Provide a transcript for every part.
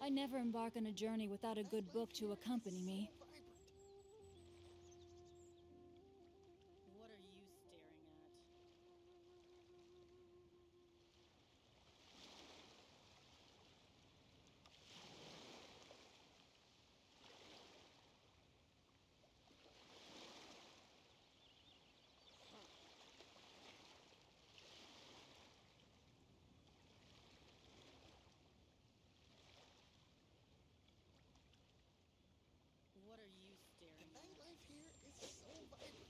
I never embark on a journey without a good book to accompany me. What are you staring at? What are you staring The at? nightlife here is so vibrant.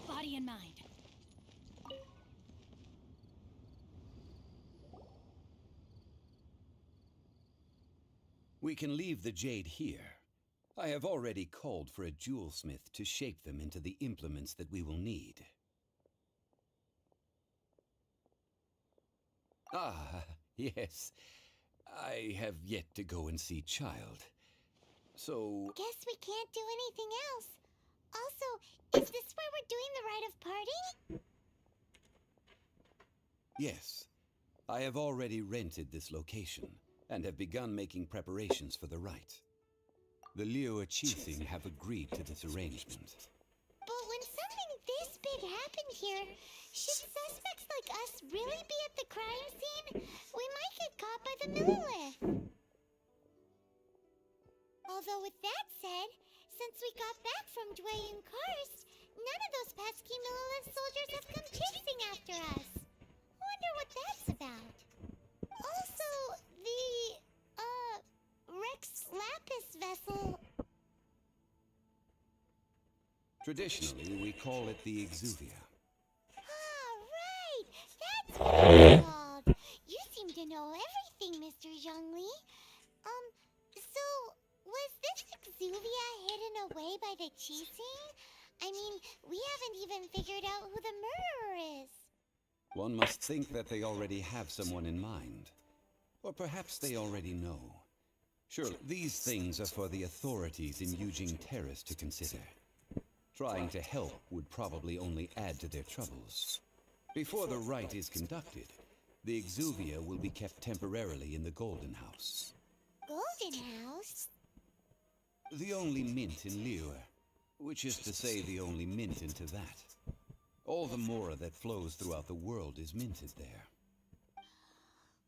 Body and mind. We can leave the jade here. I have already called for a jewelsmith to shape them into the implements that we will need. Ah, yes. I have yet to go and see Child. So... Guess we can't do anything else. Also, is this where we're doing the rite of parting? Yes. I have already rented this location, and have begun making preparations for the rite. The Rio'Fury have agreed to this arrangement. But when something this big happened here, should suspects like us really be at the crime scene? We might get caught by the Millilith. Although with that said, since we got back from Dwayne Karst, none of those pesky Millilith soldiers have come chasing after us. Wonder what that's about. Also, the, Rex Lapis vessel. Traditionally, we call it the Exuvia. Ah, right! That's what it's called. You seem to know everything, Mr. Zhongli. So, was this Exuvia hidden away by the Qixing? I mean, we haven't even figured out who the murderer is. One must think that they already have someone in mind. Or perhaps they already know. Surely, these things are for the authorities in Yujing Terrace to consider. Trying to help would probably only add to their troubles. Before the rite is conducted, the Exuvia will be kept temporarily in the Golden House. Golden House? The only mint in Liyue, which is to say the only mint into that. All the mora that flows throughout the world is minted there.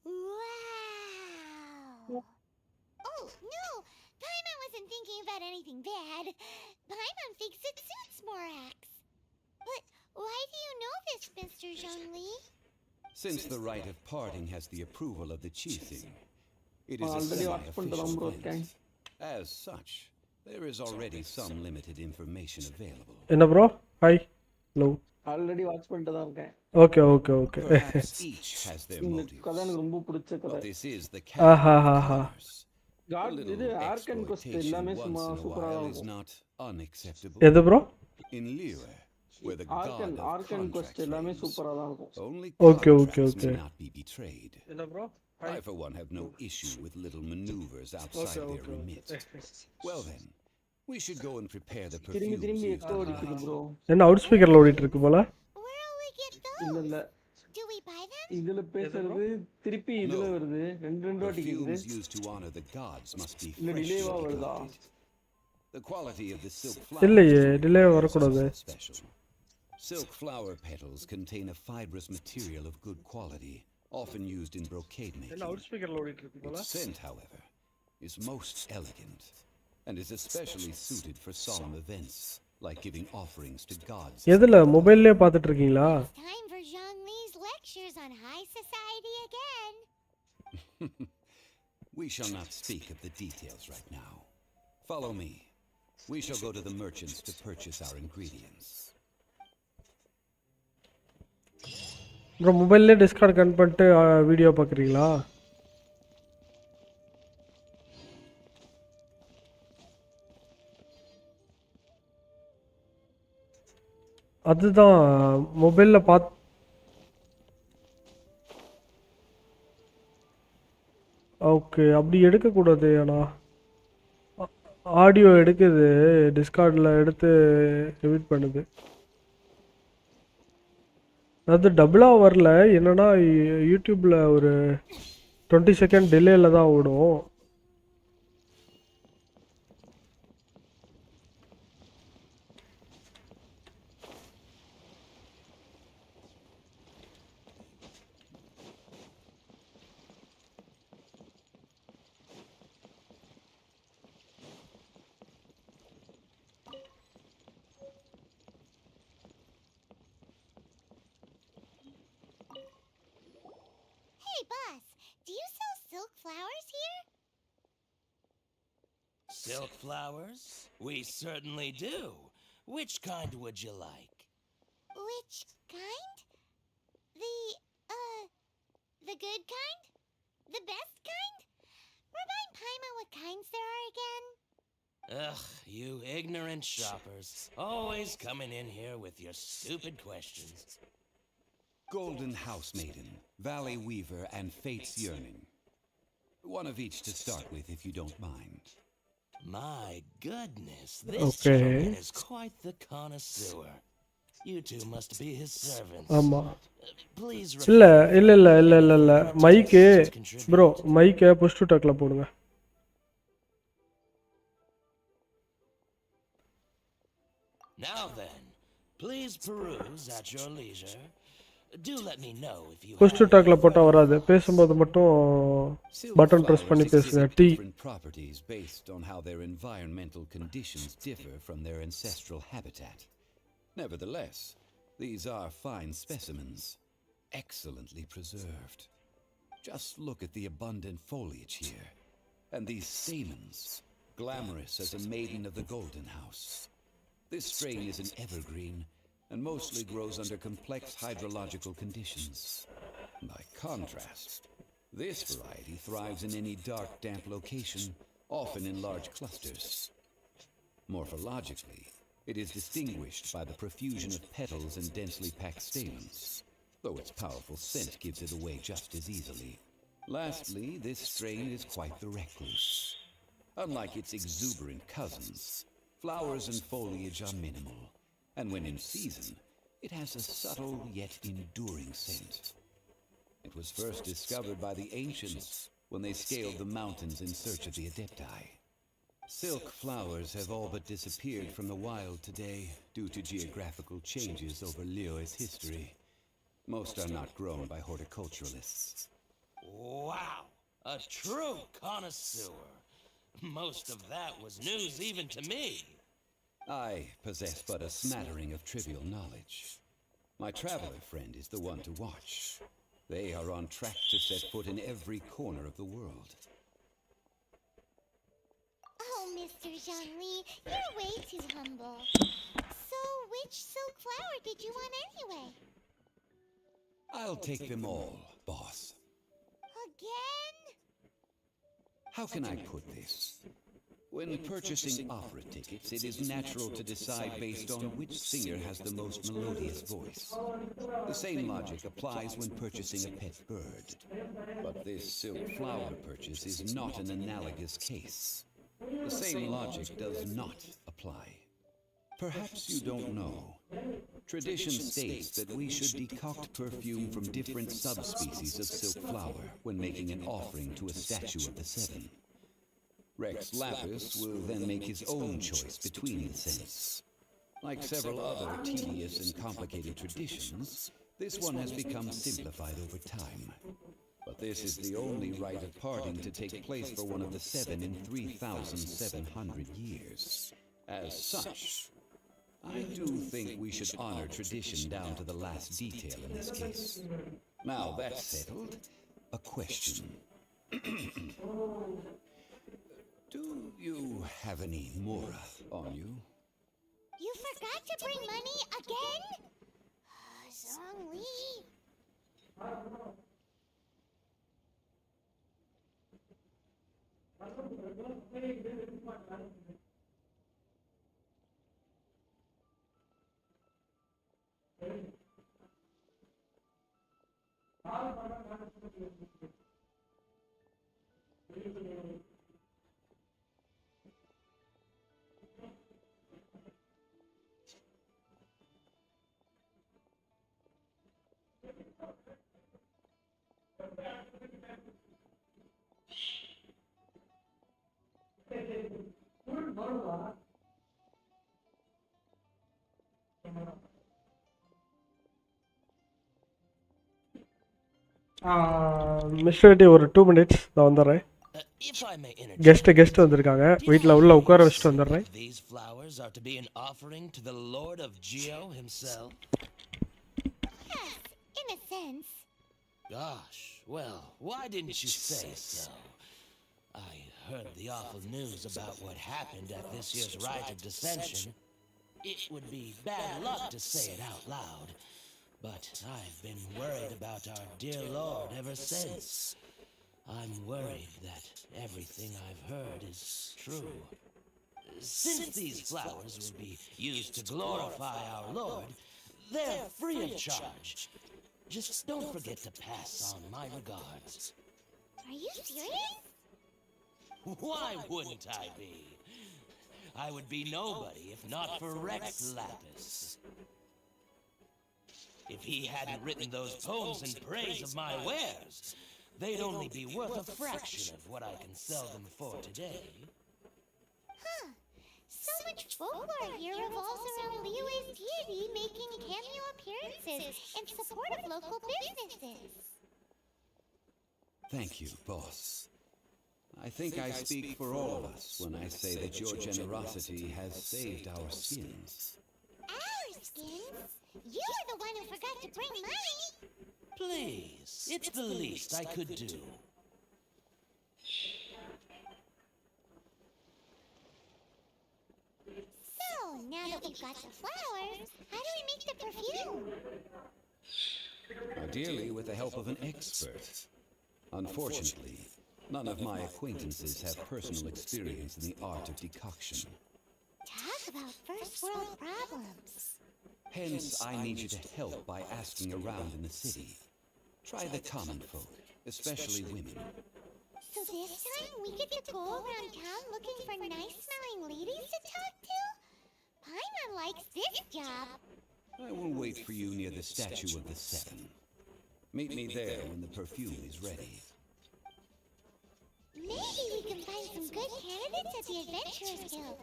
Wow! Oh, no! Paimon about anything bad. Paimon thinks it suits Morax. But why do you know this, Mr. Zhongli? Since the rite of parting has the approval of the Qixing, it is a Already watch semi-official bro, event. As such, there is already some limited information available. என்ன bro hi hello already watch பண்ணிட்டு தான் இருக்கேன். Okay okay okay Perhaps each has their இந்த motives. கதை எனக்கு ரொம்ப பிடிச்ச கதை. But this is the ஆஹாஹாஹா. characters. A காட் little இது ஆர்கன் கொஸ்ட் exploitation எல்லாமே once சும்மா in a சூப்பரா while is இருக்கும். not unacceptable. எது bro In Liyue, where the god archon of archon ghost contracts எல்லாமே reigns, சூப்பரா தான் இருக்கும். only Okay, okay, contracts may okay. not be betrayed. என்ன bro I, for one, have no issue with little maneuvers outside their remit. Well then, we should go and prepare the திரும்பி perfumes திரும்பி used echo in அடிக்குது Ryzen. Bro. என்ன out ஸ்பீக்கர்ல ஓடிட்டு இருக்கு போல Where'll we get இல்ல those? இல்ல Do we buy them? இதுல பேசுறது திருப்பி இதுல No. வருது. ரெண்டு வாட்டி கேக்குது. Perfumes used to honor the gods must be இல்ல fresh டிலேவா and வருதா? delicate. The quality of the silk இல்லையே, flowers delay is வரக்கூடாது. also special. Silk flower petals contain a fibrous material of good quality, often used in brocade என்ன making. Out ஸ்பீக்கர்ல ஓடிட்டு இருக்கு போல Its scent, however, is most elegant and is especially suited for solemn events, like giving offerings to gods. எதுல மொபைல்லே பார்த்துட்டு இருக்கீங்களா Time for Zhongli's lectures on high society again. We shall not speak of the details right now. Follow me. We shall go to the merchants to purchase our ingredients. Bro மொபைல்லே Discord கன் பண்ணிட்டு video பார்க்குறீங்களா அதுதான் மொபைலில் okay அப்படி எடுக்கக்கூடாது ஆனால் audio எடுக்குது டிஸ்கார்டில் எடுத்து எடிட் பண்ணுது அது டபுளாக வரல என்னன்னா யூடியூப்பில் ஒரு 20 செகண்ட் டிலேயில் தான் ஓடும் Hey, boss, do you sell silk flowers here? Silk flowers? We certainly do. Which kind would you like? Which kind? The good kind? The best kind? Remind Paimon what kinds there are again? Ugh, you ignorant shoppers. Always coming in here with your stupid questions. Golden House Maiden, Valley Weaver, and Fate's Yearning. One of each to start with, if you don't mind. My goodness, this Okay. gentleman is quite the connoisseur. You two must be his servants. ஆமாம் Please இல்லை இல்லை இல்லை இல்லை இல்லை இல்லை மைக்கு bro மைக்கை push to டாக்கில் போடுங்க Now then, please peruse at your leisure. Do let me know if you push to have டாக்கில் போட்டால் வராது பேசும்போது மட்டும் Silk பட்டன் ப்ரெஸ் flowers பண்ணி பேசுங்க exhibit the different properties based on how their environmental conditions differ from their ancestral habitat. Nevertheless, these are fine specimens, excellently preserved. Just look at the abundant foliage here, and these stamens, glamorous as a maiden of the Golden House. This strain is an evergreen, and mostly grows under complex hydrological conditions. By contrast, this variety thrives in any dark, damp location, often in large clusters. Morphologically, it is distinguished by the profusion of petals and densely packed stamens, though its powerful scent gives it away just as easily. Lastly, this strain is quite the recluse. Unlike its exuberant cousins, flowers and foliage are minimal, and when in season, it has a subtle yet enduring scent. It was first discovered by the ancients when they scaled the mountains in search of the Adepti. Silk flowers have all but disappeared from the wild today due to geographical changes over Liyue's history. Most are not grown by horticulturalists. Wow, a true connoisseur. Most of that was news even to me. I possess but a smattering of trivial knowledge. My traveler friend is the one to watch. They are on track to set foot in every corner of the world. Oh, Mr. Zhongli, you're way too humble. So, which silk flower did you want anyway? I'll take them all, boss. Again? How can I put this? When purchasing opera tickets, it is natural to decide based on which singer has the most melodious voice. The same logic applies when purchasing a pet bird. But this silk flower purchase is not an analogous case. The same logic does not apply. Perhaps you don't know. Tradition states that we should decoct perfume from different subspecies of silk flower when making an offering to a statue of the seven. Rex Lapis will then make his own choice between the scents. Like several other tedious and complicated traditions, this one has become simplified over time. But this is the only rite of parting to take place for one of the seven in 3,700 years. As such, I do think we should honor tradition down to the last detail in this case. Now that's settled, a question. Do you have any mora on you? You forgot to bring money again? Zhongli. Mister D ஒரு 2 minutes நான் வந்துடுறேன். If I may interject, guest வந்திருக்காங்க. வீட்டில் உள்ள உட்கார வச்சுட்டு வந்துடுறேன். These flowers are to be an offering to the Lord of Geo himself. Yes, in a sense. Gosh, well, why didn't you say so? I heard the awful news about what happened at this year's Rite of Dissension. It would be bad luck to say it out loud, but I've been worried about our dear Lord ever since. I'm worried that everything I've heard is true. Since these flowers will be used to glorify our Lord, they're free of charge. Just don't forget to pass on my regards. Are you serious? Why wouldn't I be? I would be nobody if not for Rex Lapis. If he hadn't written those poems in praise of my wares, they'd only be worth a fraction of what I can sell them for today. Huh. So much folklore here revolves around Liyue's deity making cameo appearances in support of local businesses. Thank you, boss. I think I speak for all of us when I say that your generosity has saved our skins. Our skins? You were the one who forgot to bring money! Please, it's the least I could do. So, now that we've got the flowers, how do we make the perfume? Ideally, with the help of an expert. Unfortunately, none of my acquaintances have personal experience in the art of decoction. Talk about first world problems. Hence, I need you to help by asking around in the city. Try the common folk, especially women. So this time we get to go around town looking for nice-smelling ladies to talk to? Paimon likes this job. I will wait for you near the statue of the seven. Meet me there when the perfume is ready. Maybe we can find some good candidates at the Adventurers Guild.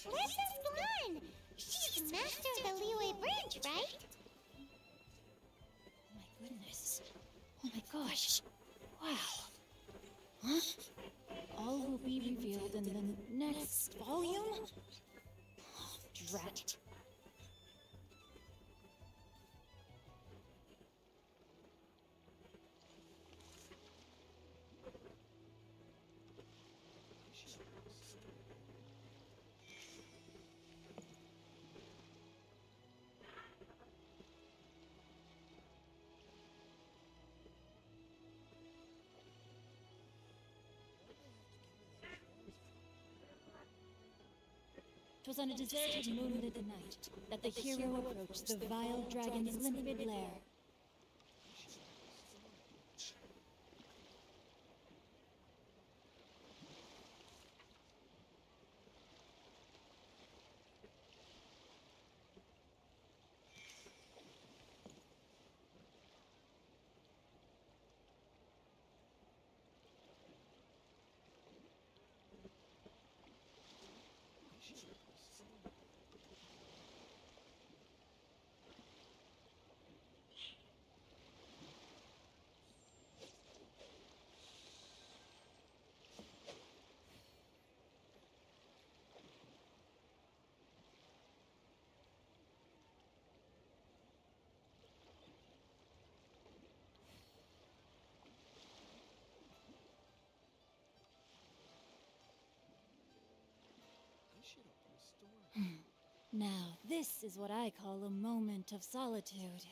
Princess Glenn! She's master of the Liyue Bridge, right? Oh my goodness. Oh my gosh. Wow. Huh? All all will be revealed in the next volume? Drat it. Twas on a deserted moonlit night that the hero approached the vile dragon's limpid lair. Now, this is what I call a moment of solitude.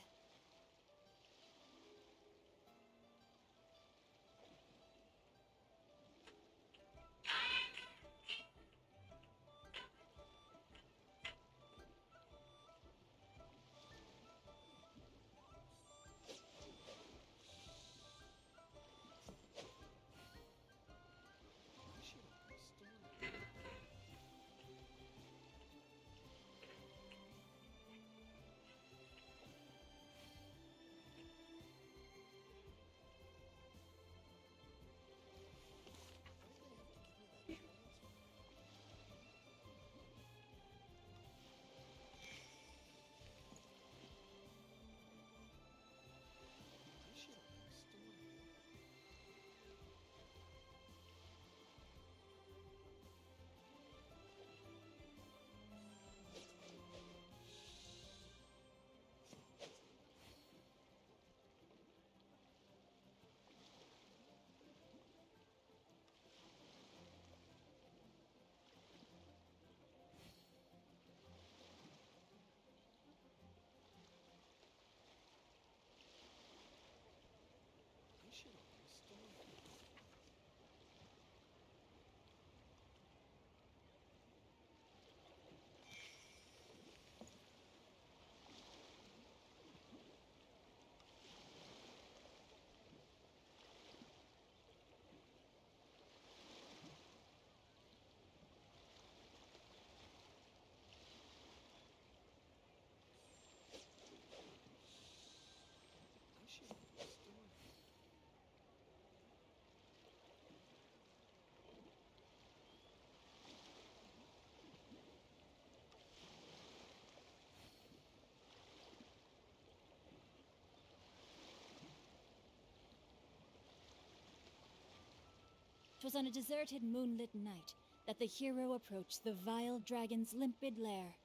Twas on a deserted moonlit night that the hero approached the vile dragon's limpid lair.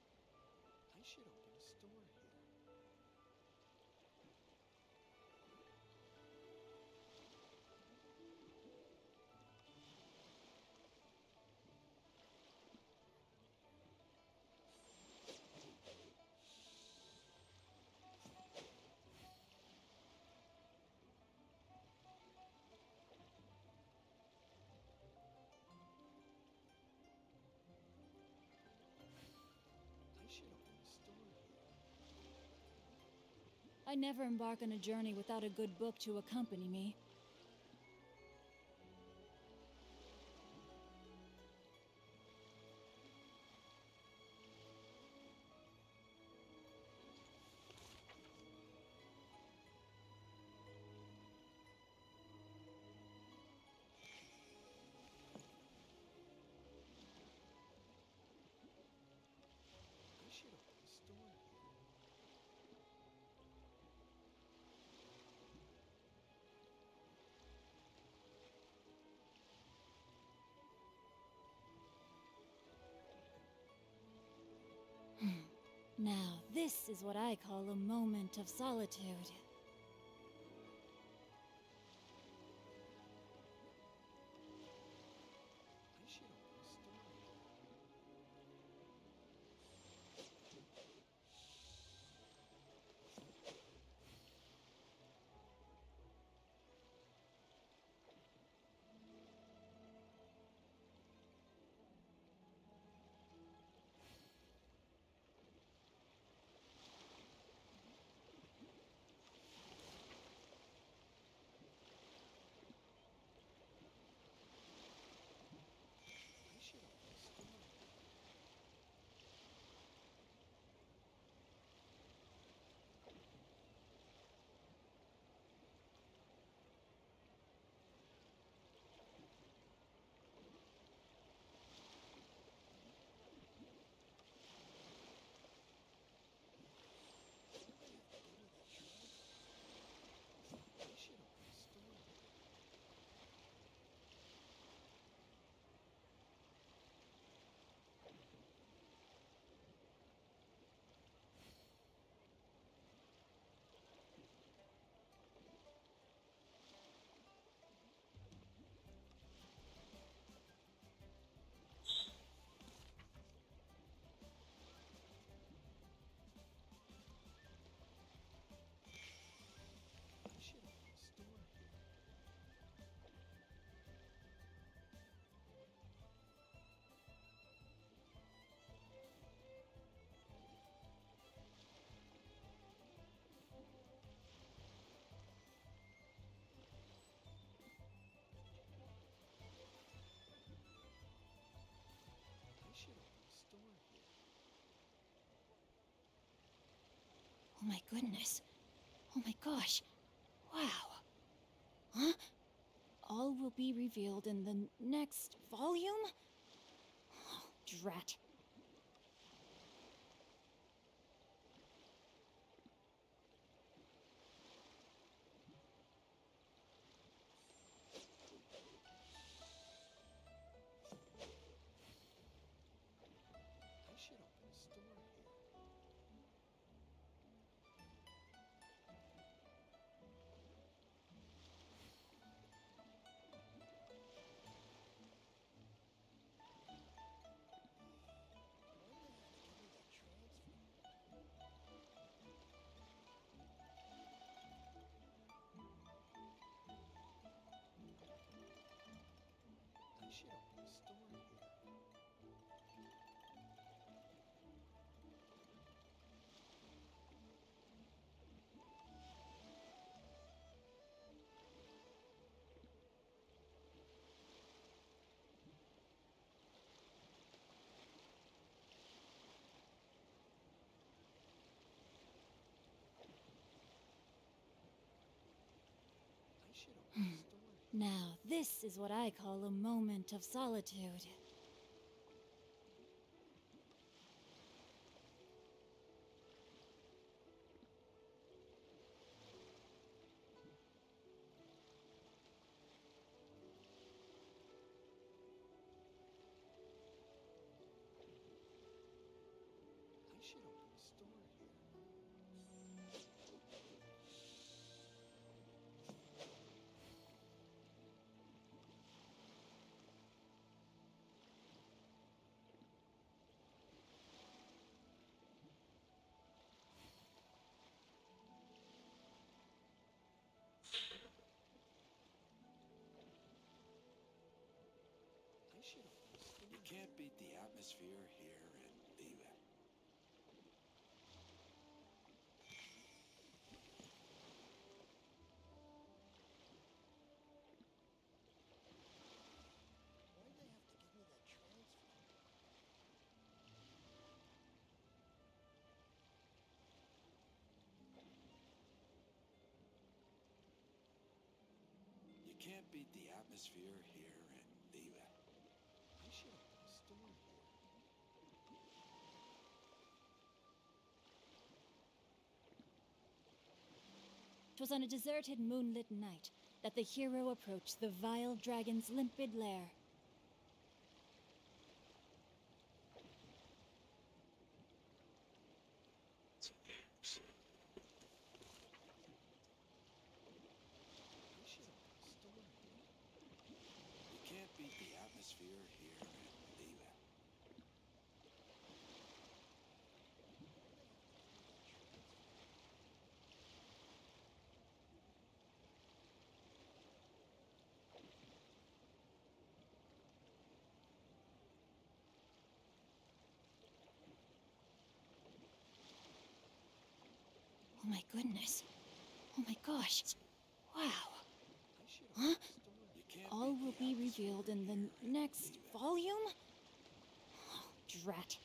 I should open a store here. I never embark on a journey without a good book to accompany me. Now, this is what I call a moment of solitude. I should open a store here. I should open a store here. I should open a store here. I should open a store here. I should open a store here. Oh my goodness. Oh my gosh. Wow. Huh? All will be revealed in the next volume? Oh, drat. I should open a store here. I should open a store here. I should open a store here. Now, this is what I call a moment of solitude. I should open a store here. I should open a store. You can't beat the atmosphere here in Viva. Why'd they have to give me that transfer? You can't beat the atmosphere here in Viva. I should open a store here. Twas on a deserted moonlit night that the hero approached the vile dragon's limpid lair. Oh my goodness. Oh my gosh. Wow. Huh? All will be revealed in the next volume? Oh, drat.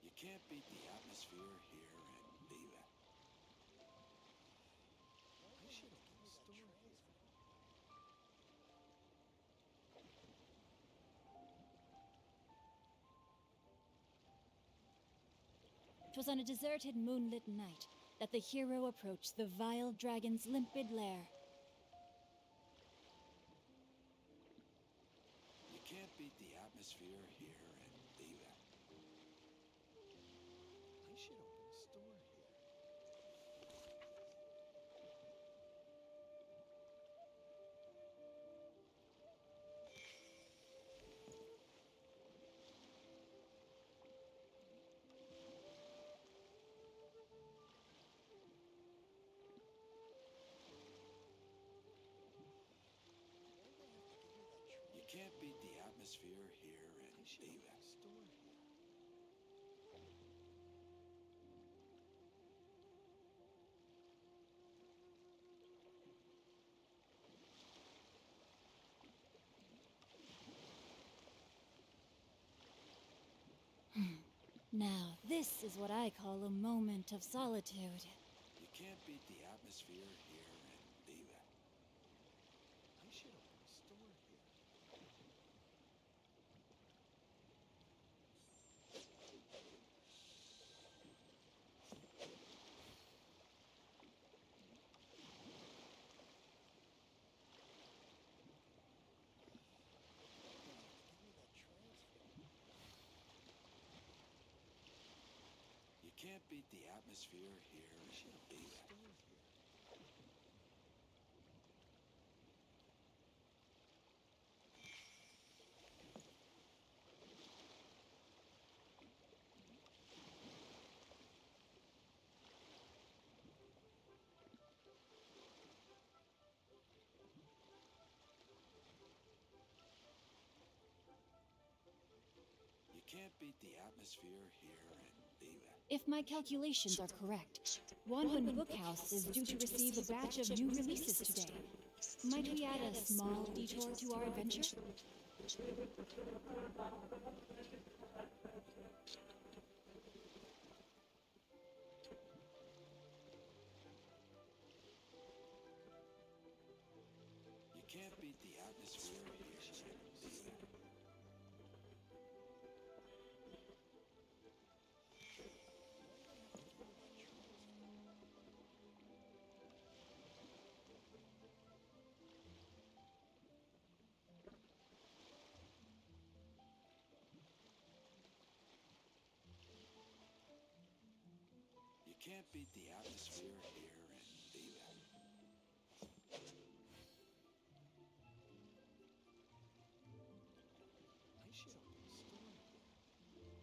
You can't beat the atmosphere here and leave it. I should open a store here. 'Twas on a deserted moonlit night that the hero approached the vile dragon's limpid lair. You can't beat the atmosphere here and leave it. I should open a store here. You can't beat the atmosphere here and I should leave open it. a store here. Now, this is what I call a moment of solitude. You can't beat the atmosphere here and leave it. I should open a store here. You can't beat the atmosphere here and leave it. Store here. You can't beat the atmosphere here and leave it. If my calculations are correct, Wanhun Bookhouse is due to receive a batch of new releases today. Might we add a small detour to our adventure? You can't beat the atmosphere here and leave it. You can't beat the atmosphere here and leave it. I should open a store here.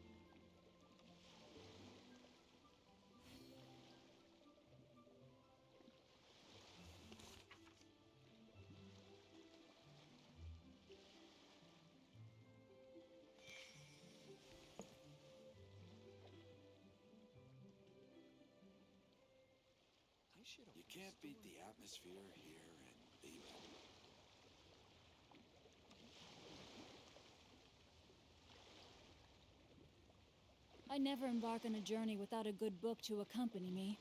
I should open You can't beat the atmosphere here and leave it. I never embark on a journey without a good book to accompany me.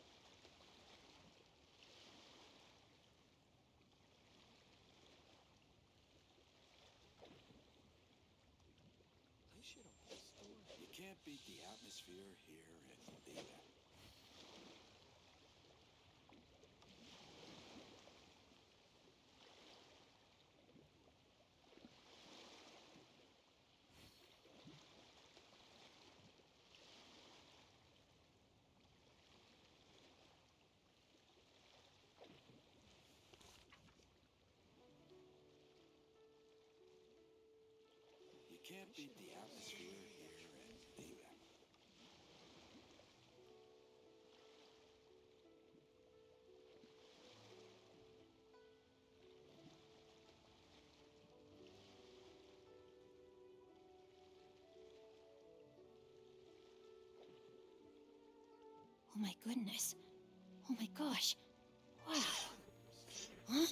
I should open a store here. You can't beat the atmosphere here and leave it. You can't beat the atmosphere here and leave it. my goodness. Oh my gosh. Wow. Huh?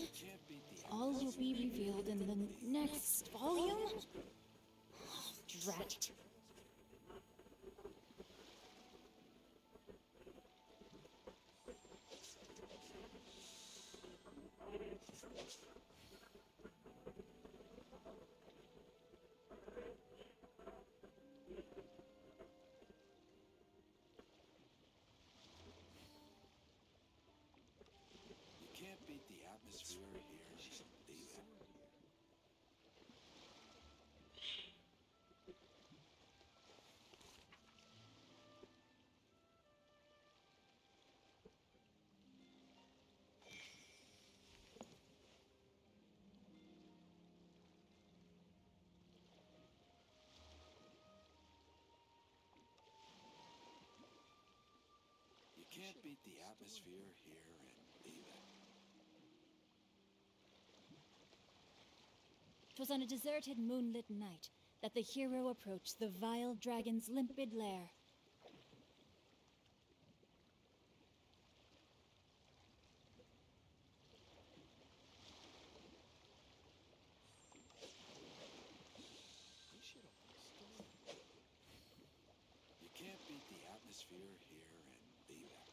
All will be revealed in the next volume? Oh, drat. You can't beat the atmosphere here. Leave it. You can't beat the atmosphere here and leave it. 'Twas on a deserted moonlit night that the hero approached the vile dragon's limpid lair. I should open a store. You can't beat the atmosphere here and leave it.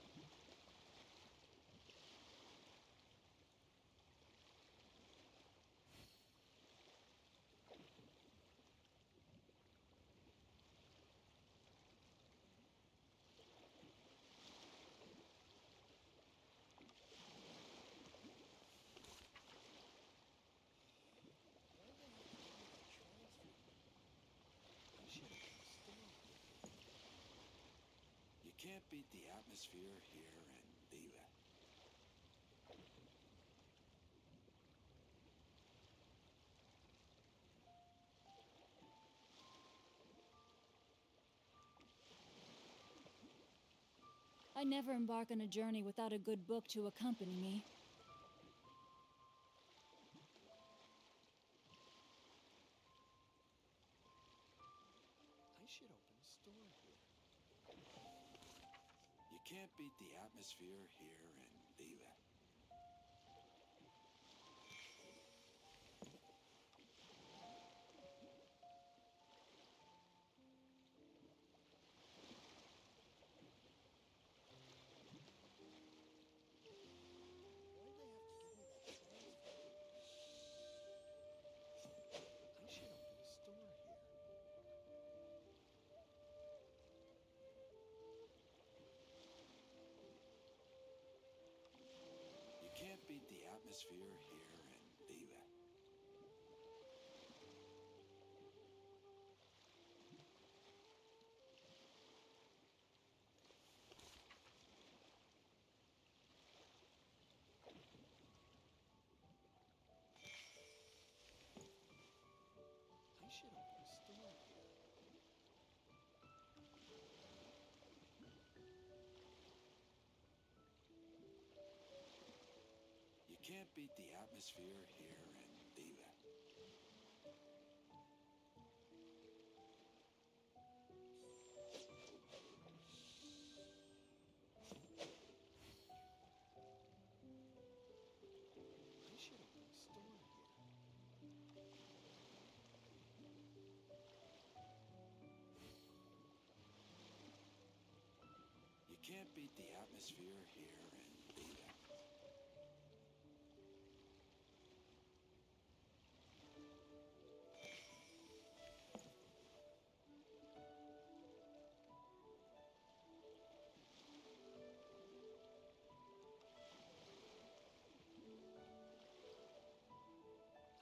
I should open a store. You can't beat the atmosphere here and leave it. I never embark on a journey without a good book to accompany me. I should open a store here. You can't beat the atmosphere here and leave it. Why do they have to give me that transfer? I should open a store here. You can't beat the atmosphere here and leave it. I should open a store here. You can't beat the atmosphere here and leave it. I should open a store here. You can't beat the atmosphere here and leave it.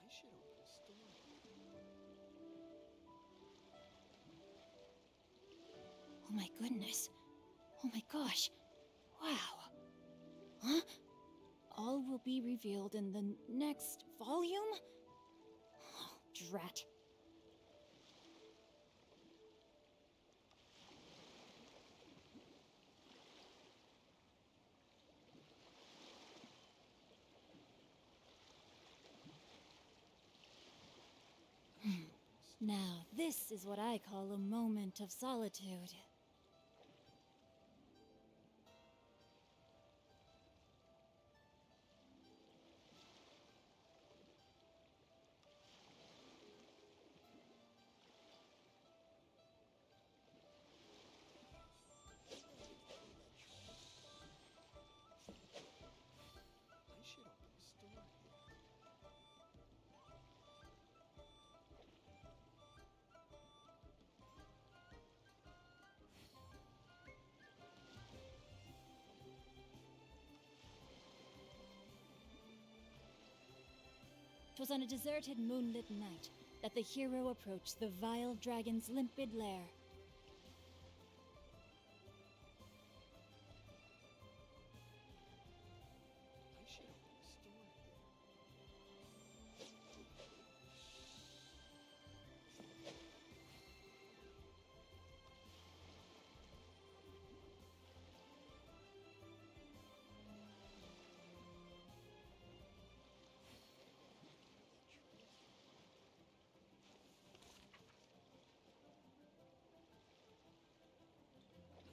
I should open a store here. Oh my goodness. Oh my gosh. Wow. Huh? All will be revealed in the next volume? Oh, drat. Now, this is what I call a moment of solitude. 'Twas on a deserted moonlit night that the hero approached the vile dragon's limpid lair. I should open a store here.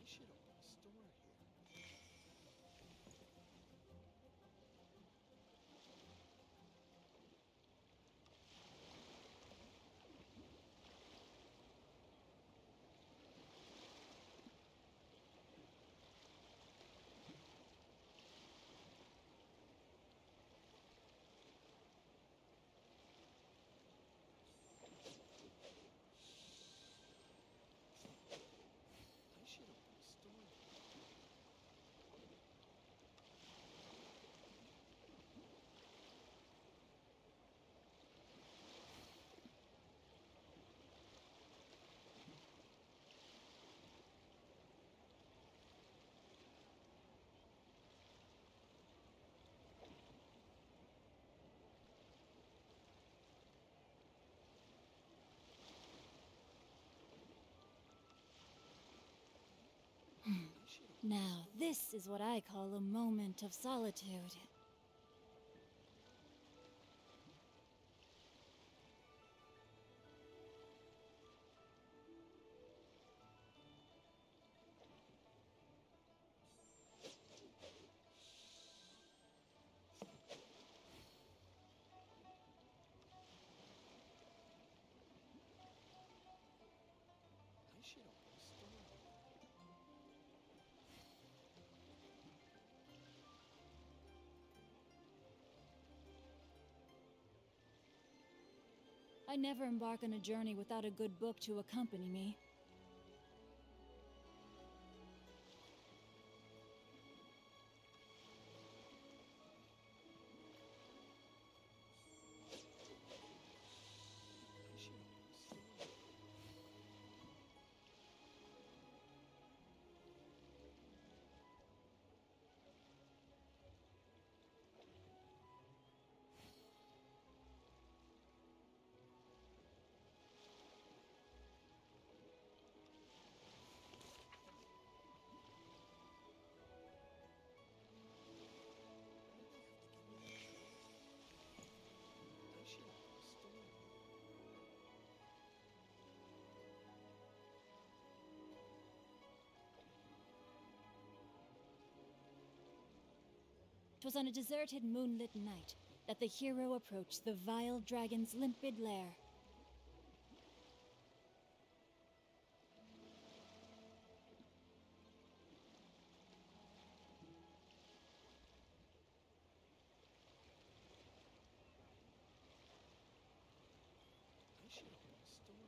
I should open a store here. I should open a store here. I should open Now, this is what I call a moment of solitude. I should open a store here. I never embark on a journey without a good book to accompany me. I should open a store here. I should open a store here. 'Twas on a deserted moonlit night that the hero approached the vile dragon's limpid lair. I should open a store here.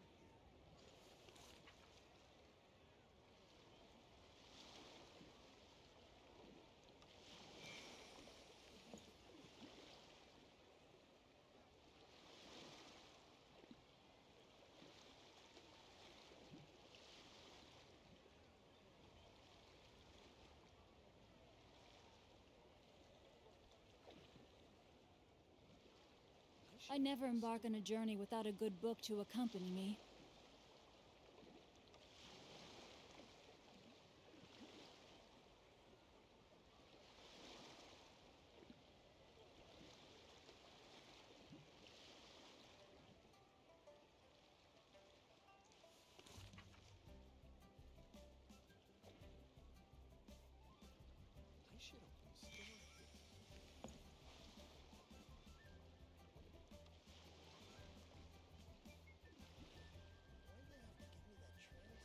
I never embark on a journey without a good book to accompany me. I should open a store here. Why'd they have to give me that transfer?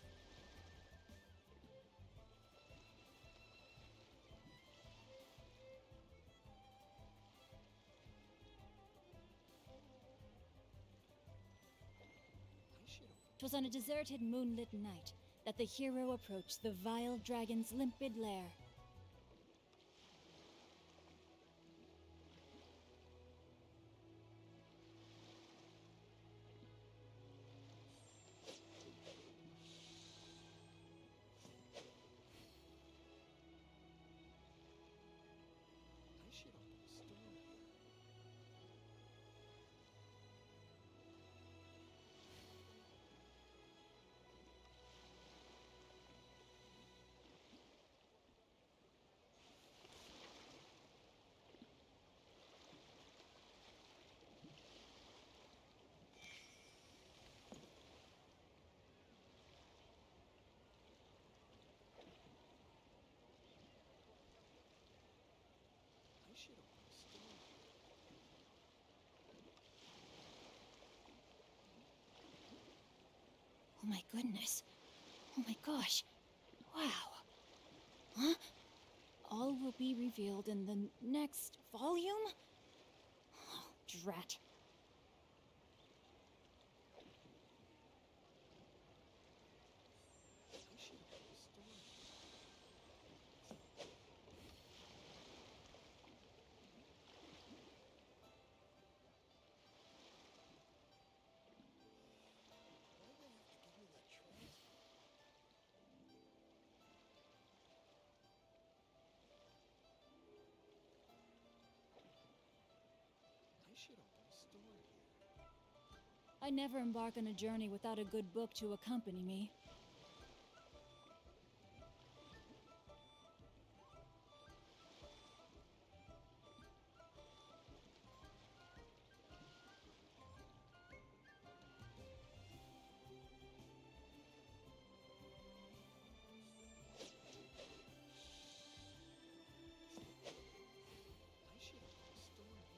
I should open. 'Twas on a deserted moonlit night that the hero approached the vile dragon's limpid lair. my goodness. Oh my gosh. Wow. Huh? All will be revealed in the next volume? Oh, drat. I should open the store. Why do they have to give me that transfer? I should open a store here. I never embark on a journey without a good book to accompany me. I should open a store here.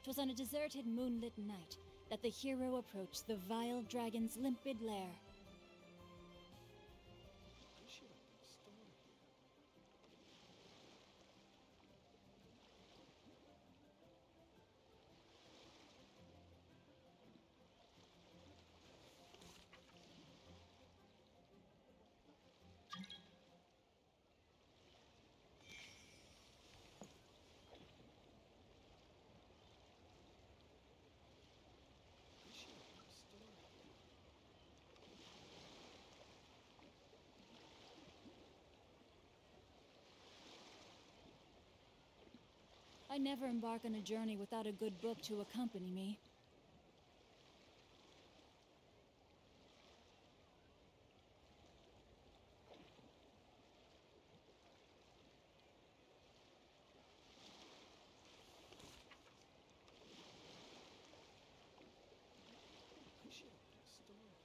Twas on a deserted moonlit night that the hero approached the vile dragon's limpid lair. I should open a store here. I should open a store here. I never embark on a journey without a good book to accompany me. I should open a store here.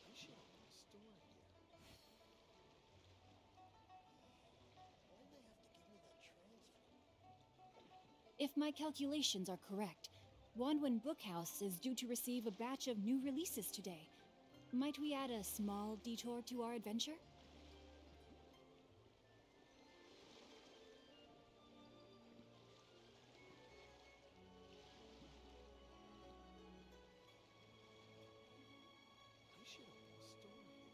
I should open a store here. Why do they have to give me that transfer? If my calculations are correct, Wanwan Bookhouse is due to receive a batch of new releases today. Might we add a small detour to our adventure? I should open a store here.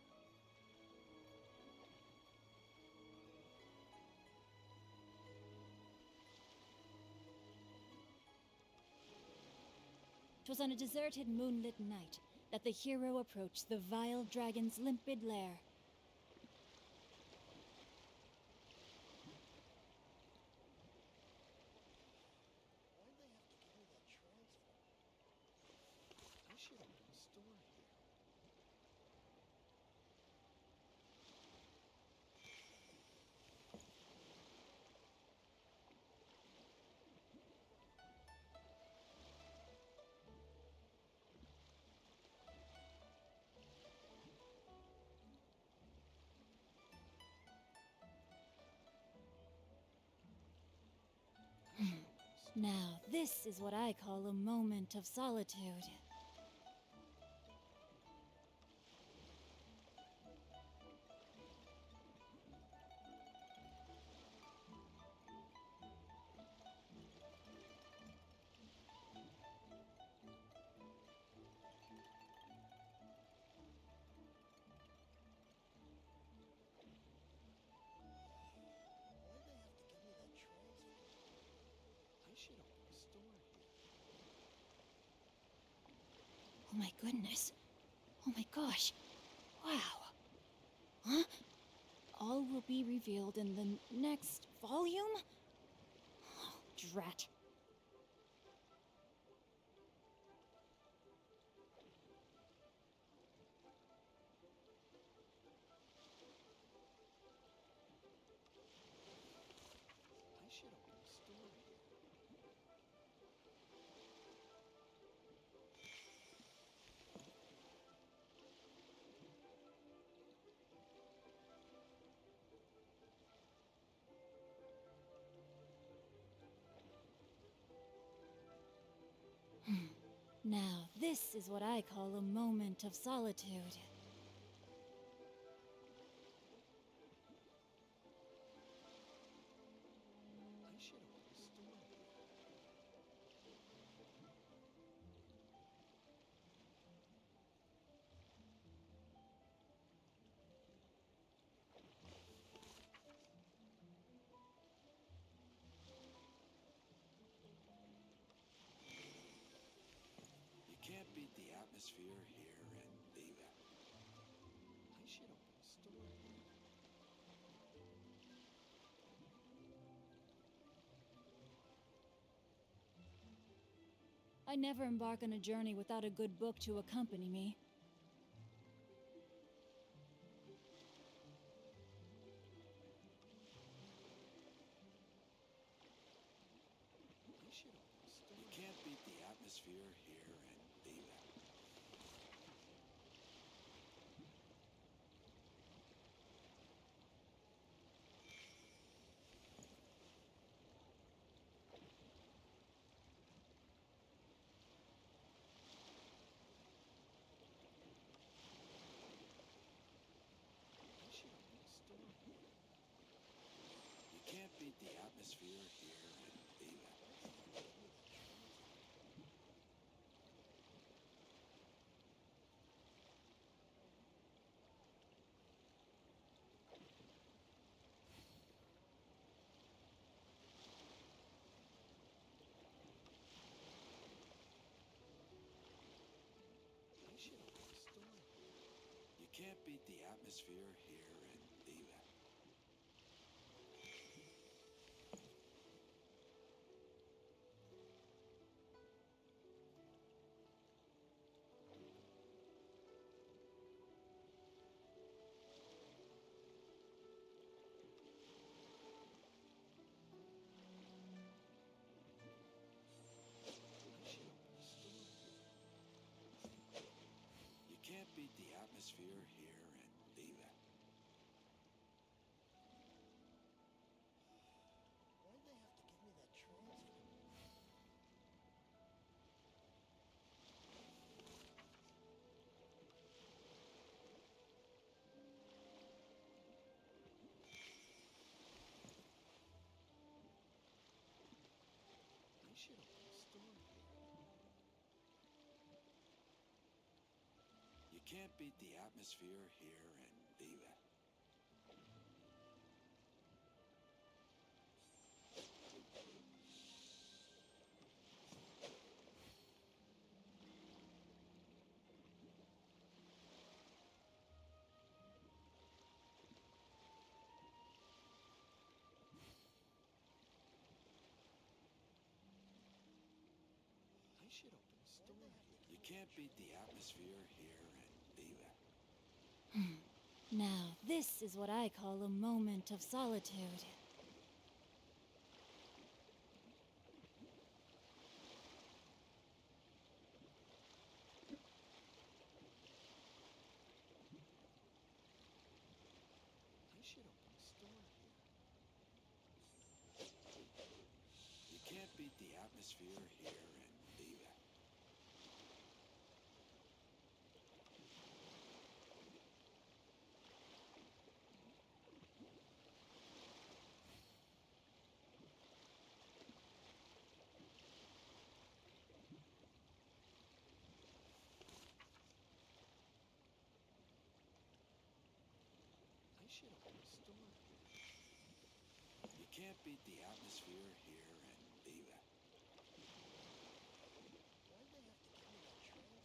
'Twas on a deserted moonlit night that the hero approached the vile dragon's limpid lair. Why do they have to give me that transfer? I should open a store here. Now, this is what I call a moment of solitude. Why do they have to give me that transfer? I should open a store here. Oh my goodness. Oh my gosh. Wow. Huh? All will be revealed in the next volume? Oh, drat. I should open a store here. Now, this is what I call a moment of solitude. I should open a store here. You can't beat the atmosphere here and leave it. I should open a store here. I never embark on a journey without a good book to accompany me. I should open a store. You can't beat the atmosphere here and leave it. I should open a store here. You can't beat the atmosphere here and leave it. I should open a store here. You can't beat the atmosphere here and leave it. I should open a store here. You can't beat the atmosphere here and leave it. Why'd they have to give me that transfer? I should open a store here. You can't beat the atmosphere here and leave it. I should open a store here. You can't beat the atmosphere here and leave it. Now, this is what I call a moment of solitude. I should open a store here. You can't beat the atmosphere here and leave it. I should open a store here. You can't beat the atmosphere here and leave it. Why'd they have to give me that transfer?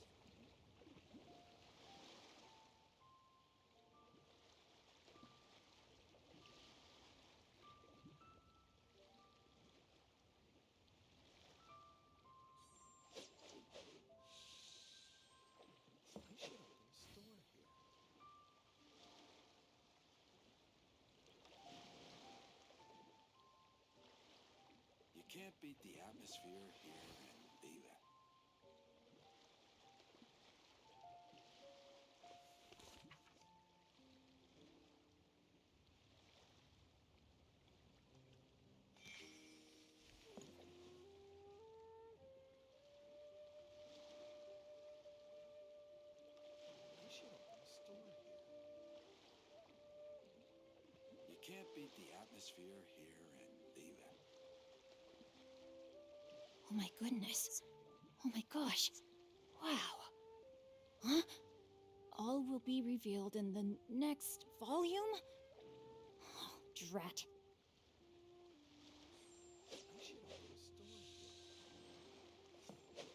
can't beat the atmosphere here either. They should open a store here. You can't beat the atmosphere here either. Oh my goodness. Oh my gosh. Wow. Huh? All will be revealed in the next volume? Oh, drat. They should open a store here.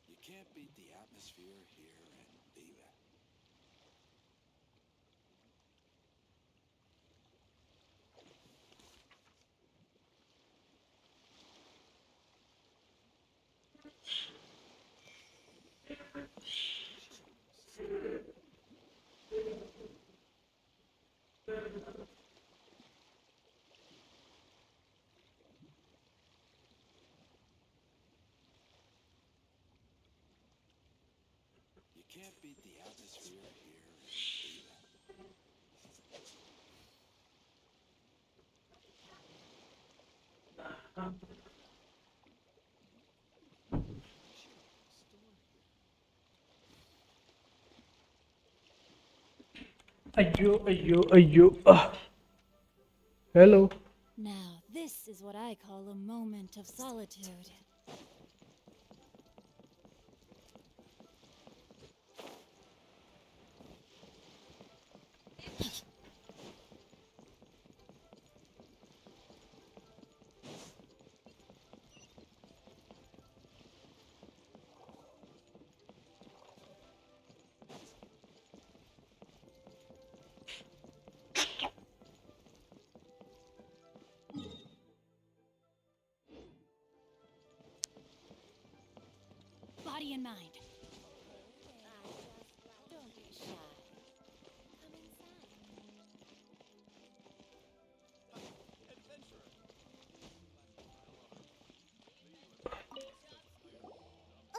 You can't beat the atmosphere here either. You can't beat the atmosphere here either. ஐயோ ஐயோ ஐயோ hello Now, this is what I call a moment of solitude. Body and mind. Don't be shy. Come inside.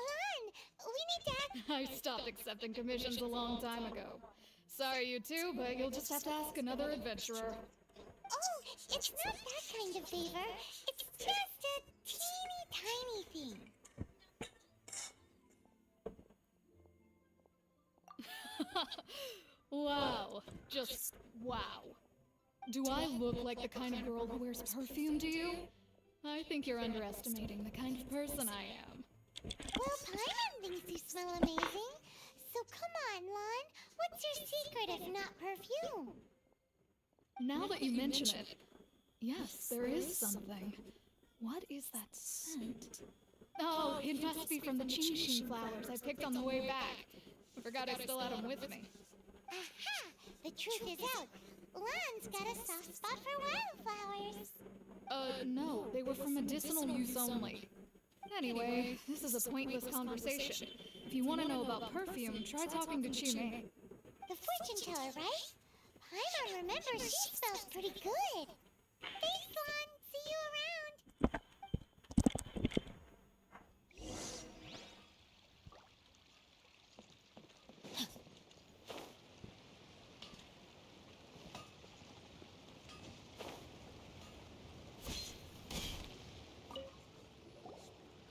Lan, we need to act. I stopped accepting commissions a long time ago. Sorry, you two, but you'll just have to ask another adventurer. Oh, it's not that kind of favor. It's just a teeny tiny thing. Wow. Just wow. Do I look like the kind of girl who wears perfume to you? I think you're underestimating the kind of person I am. Well, Paimon thinks you smell amazing. So come on, Lan. What's your secret if not perfume? Now that you mention it, yes, there is something. What is that scent? Oh, it must be from the Genshin flowers I picked on the way back. I forgot I still had them with me. Aha! The truth is out. Lan's got a soft spot for wildflowers. No, they were for medicinal use only. Anyway, this is a pointless conversation. If you want to know about perfume, try talking to Chime. The fortune teller, right? Paimon remembers she smells pretty good. Thanks, Lan. See you around.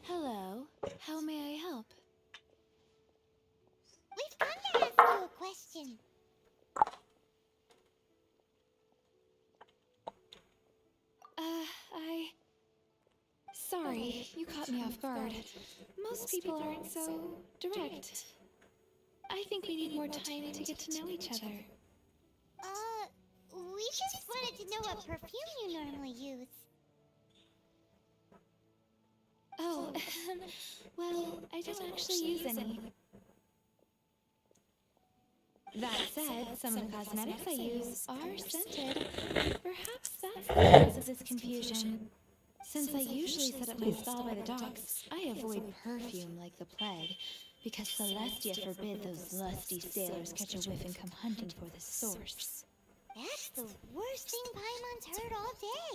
Hello. How may I help? We've come to ask you a question. Sorry, you caught me off guard. Most people aren't so direct. I think we need more time to get to know each other. We just wanted to know what perfume you normally use. Oh, well, I don't actually use any. That said, some of the cosmetics I use are scented. Perhaps that's the cause of this confusion. Since I usually set up my stall by the docks, I avoid perfume like the plague, Because Celestia forbid those lusty sailors catch a whiff and come hunting for the source. That's the worst thing Paimon's heard all day.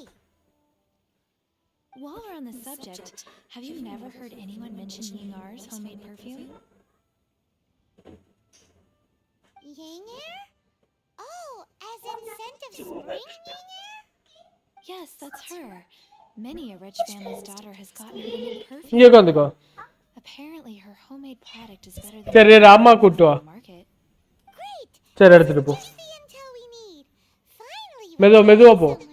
While we're on the subject, have you never heard anyone mention Yingar's homemade perfume? Yinger? Oh, as in scent of spring, Yinger? Yes, that's her. Many a rich family's daughter has gotten her homemade perfume. இங்கே உட்காந்துக்கோ. Apparently, her homemade product is better than சரி அம்மா கூட்டு வா. the market. Great. சரி எடுத்துட்டு போ. Just the intel we need. Finally, மெதுவா போ. somewhere.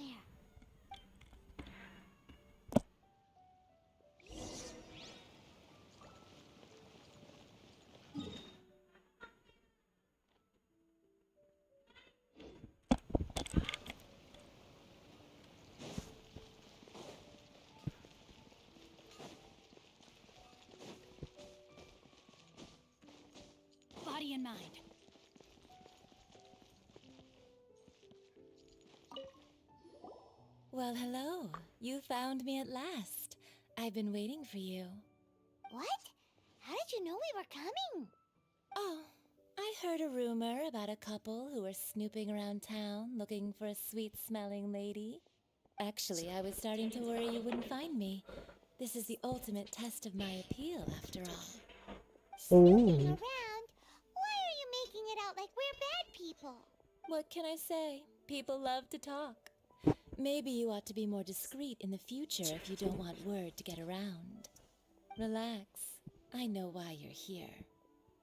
Body and mind. Well, hello. You found me at last. I've been waiting for you. What? How did you know we were coming? Oh, I heard a rumor about a couple who were snooping around town looking for a sweet-smelling lady. Actually, I was starting to worry you wouldn't find me. This is the ultimate test of my appeal, after all. Snooping around? Why are you making it out like we're bad people? What can I say? People love to talk. Maybe you ought to be more discreet in the future if you don't want word to get around. Relax. I know why you're here.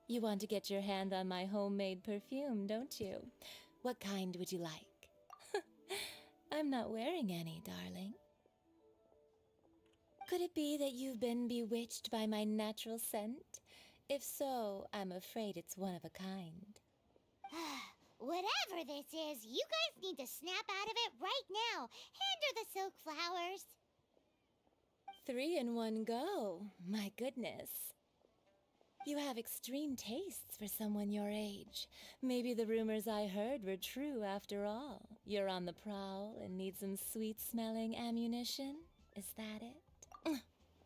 You want to get your hand on my homemade perfume, don't you? What kind would you like? I'm not wearing any, darling. Could it be that you've been bewitched by my natural scent? If so, I'm afraid it's one of a kind. Whatever this is, you guys need to snap out of it right now. Hand her the silk flowers. 3 in one go. My goodness. You have extreme tastes for someone your age. Maybe the rumors I heard were true after all. You're on the prowl and need some sweet-smelling ammunition? Is that it?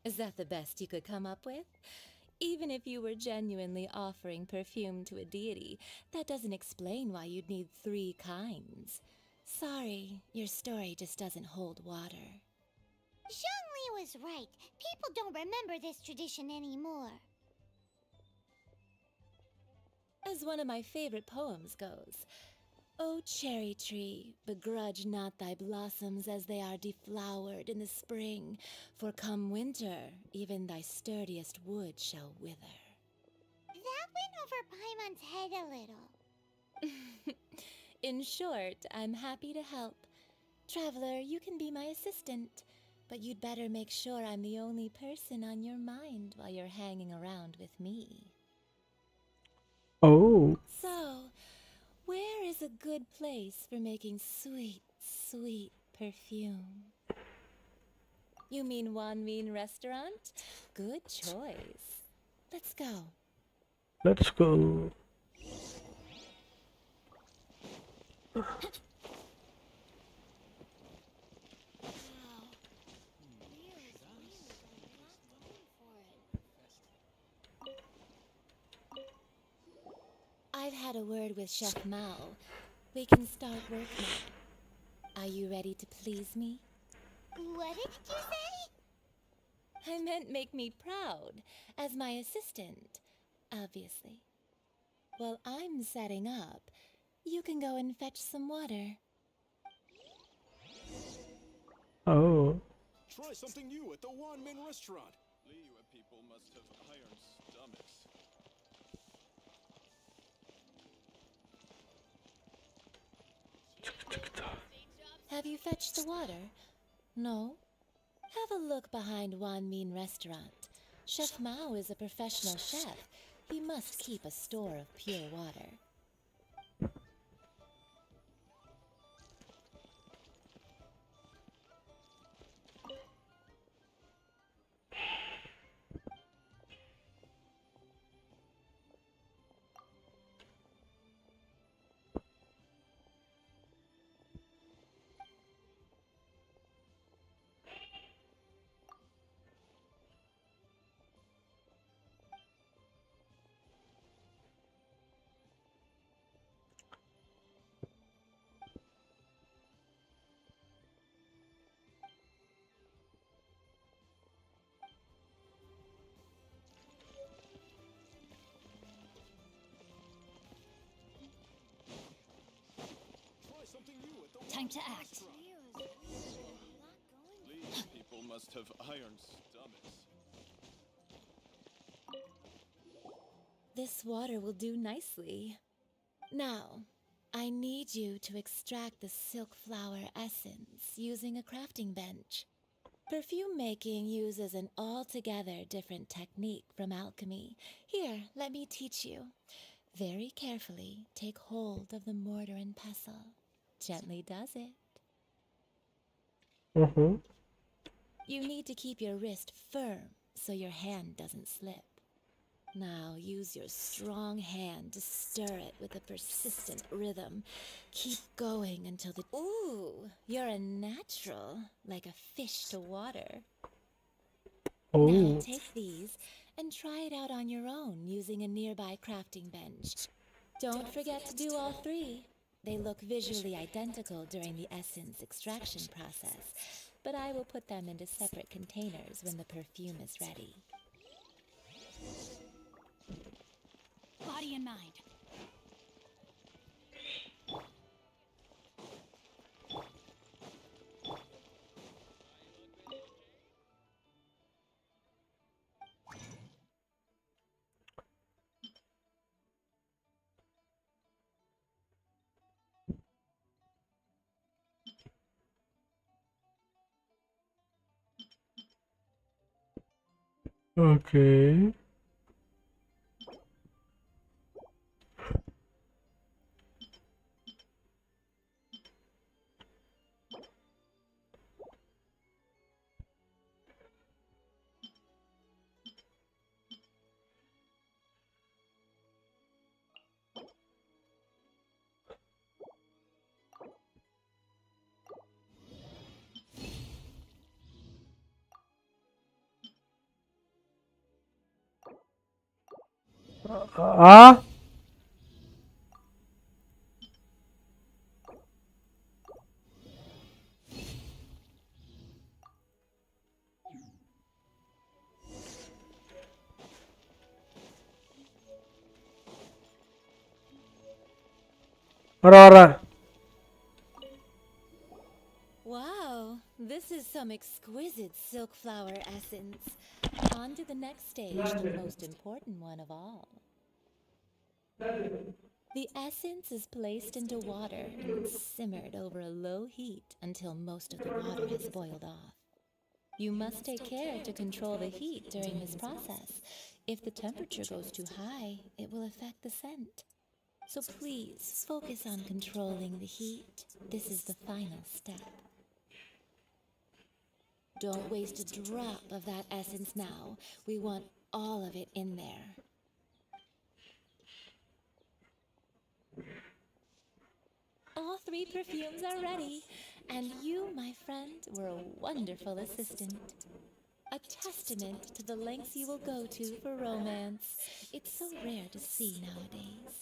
Is that the best you could come up with? Even if you were genuinely offering perfume to a deity, that doesn't explain why you'd need 3 kinds. Sorry, your story just doesn't hold water. Zhongli was right. People don't remember this tradition anymore. As one of my favorite poems goes, O cherry tree, begrudge not thy blossoms as they are deflowered in the spring, for come winter, even thy sturdiest wood shall wither. That went over Paimon's head a little. In short, I'm happy to help. Traveler, you can be my assistant, but you'd better make sure I'm the only person on your mind while you're hanging around with me. Oh. So, where is a good place for making sweet, sweet perfume? You mean Wanmin Restaurant? Good choice. Let's go. Let's go. I've had a word with Chef Mao. We can start work now. Are you ready to please me? What did you say? I meant make me proud, as my assistant, obviously. While I'm setting up, you can go and fetch some water. Oh. Try something new at the Wanmin restaurant. Liyue people must have iron stomachs. Have you fetched the water? No? Have a look behind Wanmin Restaurant. Chef Mao is a professional chef. He must keep a store of pure water. Time to act. These people must have iron stomachs. This water will do nicely. Now, I need you to extract the silk flower essence using a crafting bench. Perfume making uses an altogether different technique from alchemy. Here, let me teach you. Very carefully, take hold of the mortar and pestle. Gently does it. You need to keep your wrist firm so your hand doesn't slip. Now use your strong hand to stir it with a persistent rhythm. Keep going until the... Ooh, you're a natural, like a fish to water. Now take these and try it out on your own using a nearby crafting bench. Don't forget to do all three. They look visually identical during the essence extraction process, but I will put them into separate containers when the perfume is ready. Body in mind. Okay. Ah. Wow, this is some exquisite silk flower essence. On to the next stage, the most important one of all. The essence is placed into water and simmered over a low heat until most of the water has boiled off. You must take care to control the heat during this process. If the temperature goes too high, it will affect the scent. So please focus on controlling the heat. This is the final step. Don't waste a drop of that essence now. We want all of it in there. All three perfumes are ready, and you, my friend, were a wonderful assistant. A testament to the lengths you will go to for romance. It's so rare to see nowadays.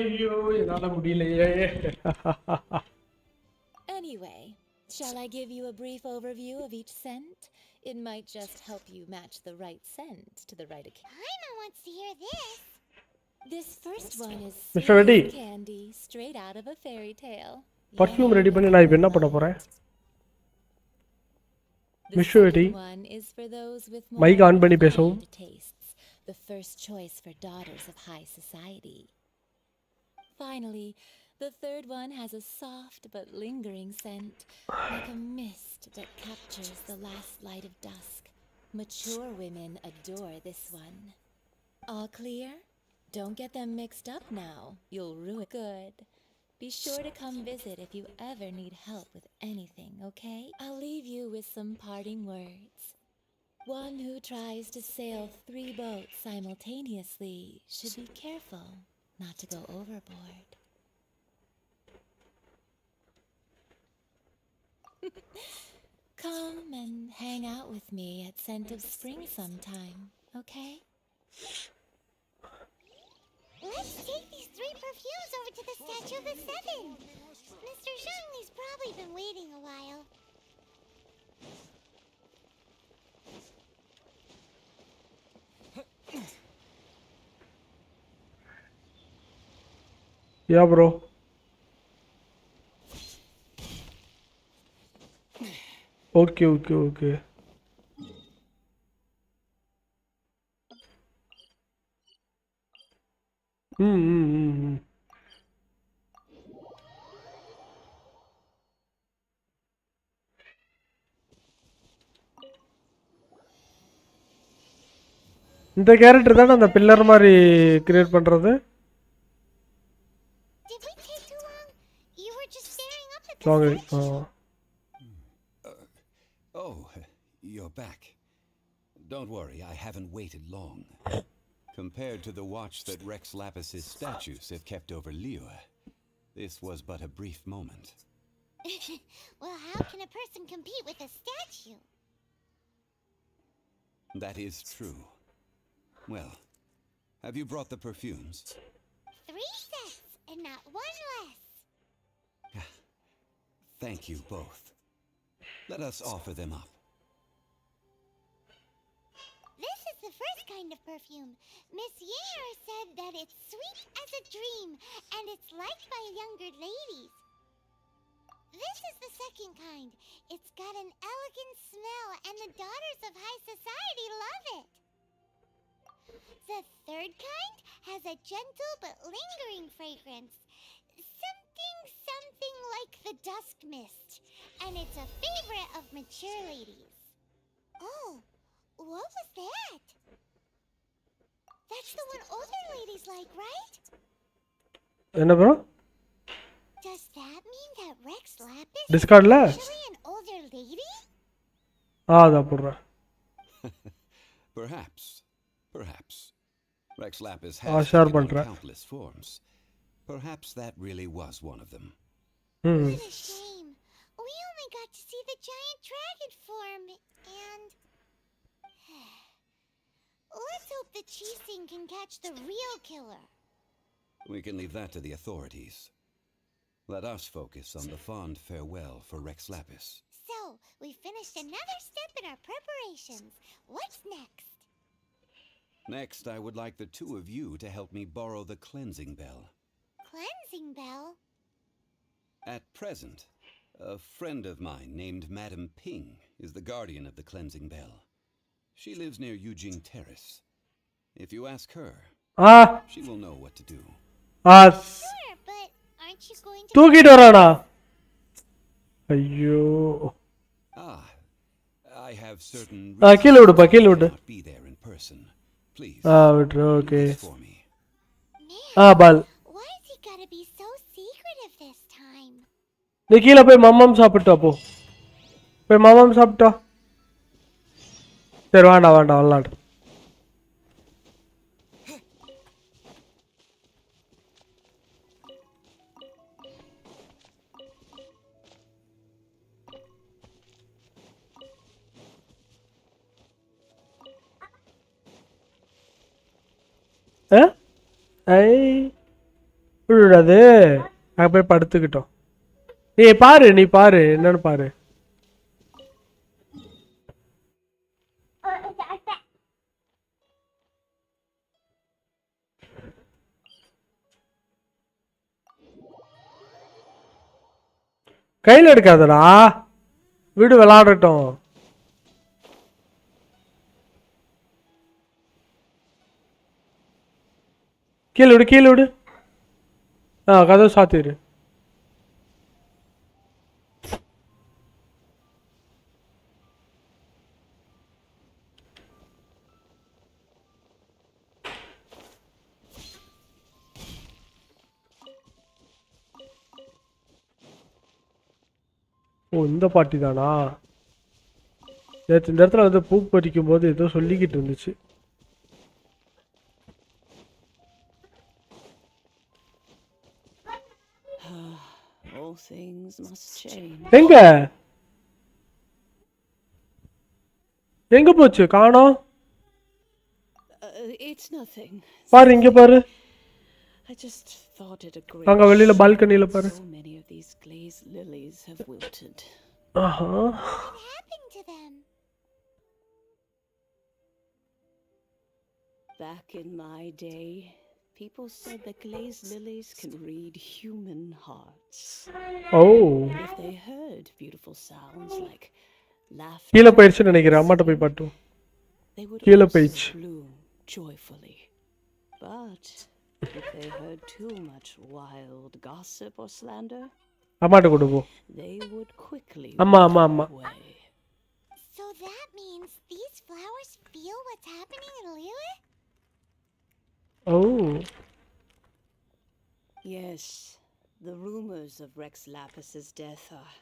ஐயோ என்னால முடியலையே. Anyway, shall I give you a brief overview of each scent? It might just help you match the right scent to the right occasion. Paimon wants to hear this. This first one is Mr. Reddy. sweet candy straight out of a fairy tale. Perfume ready பண்ணி நான் இப்போ என்ன பண்ண போறேன்? The Mr. Reddy. second one is for those with mic more on பண்ணி பேசவும். refined tastes, the first choice for daughters of high society. Finally, the third one has a soft but lingering scent, like a mist that captures the last light of dusk. Mature women adore this one. All clear? Don't get them mixed up now. You'll ruin good. Be sure to come visit if you ever need help with anything, okay? I'll leave you with some parting words. One who tries to sail 3 boats simultaneously should be careful not to go overboard. Come and hang out with me at Scent of Spring sometime, okay? Let's take these 3 perfumes over to the Statue of the Seven. Mr. Zhongli's probably been waiting a while. Yeah, bro. Okay. ம். இந்த character தானே அந்த pillar மாதிரி create பண்றது? Did we take too long? You were just staring up at the Long. statue. Oh, you're back. Don't worry, I haven't waited long. Compared to the watch that Rex Lapis's statues have kept over Liyue, this was but a brief moment. Well, how can a person compete with a statue? That is true. Well, have you brought the perfumes? 3 sets, and not one less. Thank you both. Let us offer them up. This is the first kind of perfume. Miss Yair said that it's sweet as a dream, and it's liked by younger ladies. This is the second kind. It's got an elegant smell, and the daughters of high society love it. The third kind has a gentle but lingering fragrance. Something like the dusk mist, and it's a favorite of mature ladies. Oh, what was that? That's the one older ladies like, right? என்ன bro? Does that mean that Rex Lapis Discardல? is actually an older lady? அத போடுறேன். Perhaps. Rex Lapis share has taken on பண்றேன். countless forms. Perhaps that really was one of them. What a shame. We only got to see the giant dragon form, and... Let's hope the Chising can catch the real killer. We can leave that to the authorities. Let us focus on the fond farewell for Rex Lapis. So, we finished another step in our preparations. What's next? Next, I would like the 2 of you to help me borrow the cleansing bell. Cleansing bell? At present, a friend of mine named Madame Ping is the guardian of the cleansing bell. She lives near Yujing Terrace. If you ask her, she will know what to do. Sure, but aren't you going to... தூக்கிட்டு வரானா? ஐயோ. I have certain கீழ விடுப்பா, கீழ விடு. be there in person. Please. விட்ரு. Okay. For me. பால். Why is he gotta be so secretive this time? நீ கீழ போய் மம்மம் சாப்பிட்டு போ. போய் மம்மம் சாப்பிட்டு. சரி வேண்டாம் விளையாடு. விடாது. போய் படுத்துக்கிட்டோம். நீ பாரு என்னன்னு பாரு. கையில் எடுக்காதடா, வீடு விளையாடட்டும். கீழே விடு. கதவு சாத்திரு. இந்த பாட்டி தானா? இந்த இடத்துல வந்து பூ பறிக்கும் போது ஏதோ சொல்லிக்கிட்டு இருந்துச்சு. All things must change. எங்க போச்சு? காணோம். It's nothing. பாரு, இங்க பாரு. I just thought it a great. அங்க வெளியில பால்கனில பாரு. So many of these glazed lilies have wilted. What happened to them? Back in my day, people said that glazed lilies can read human hearts. Oh. If they heard beautiful sounds like laughter, கீழ போயிடுச்சு நினைக்கிறேன். அம்மாட்ட போய் பாட்டு. கீழ போயிடுச்சு. bloom joyfully. But if they heard too much wild gossip or slander, அம்மாட்ட கொடு போ. they would quickly அம்மா. away. So that means these flowers feel what's happening in Liyue? Oh. Yes, the rumors of Rex Lapis's death are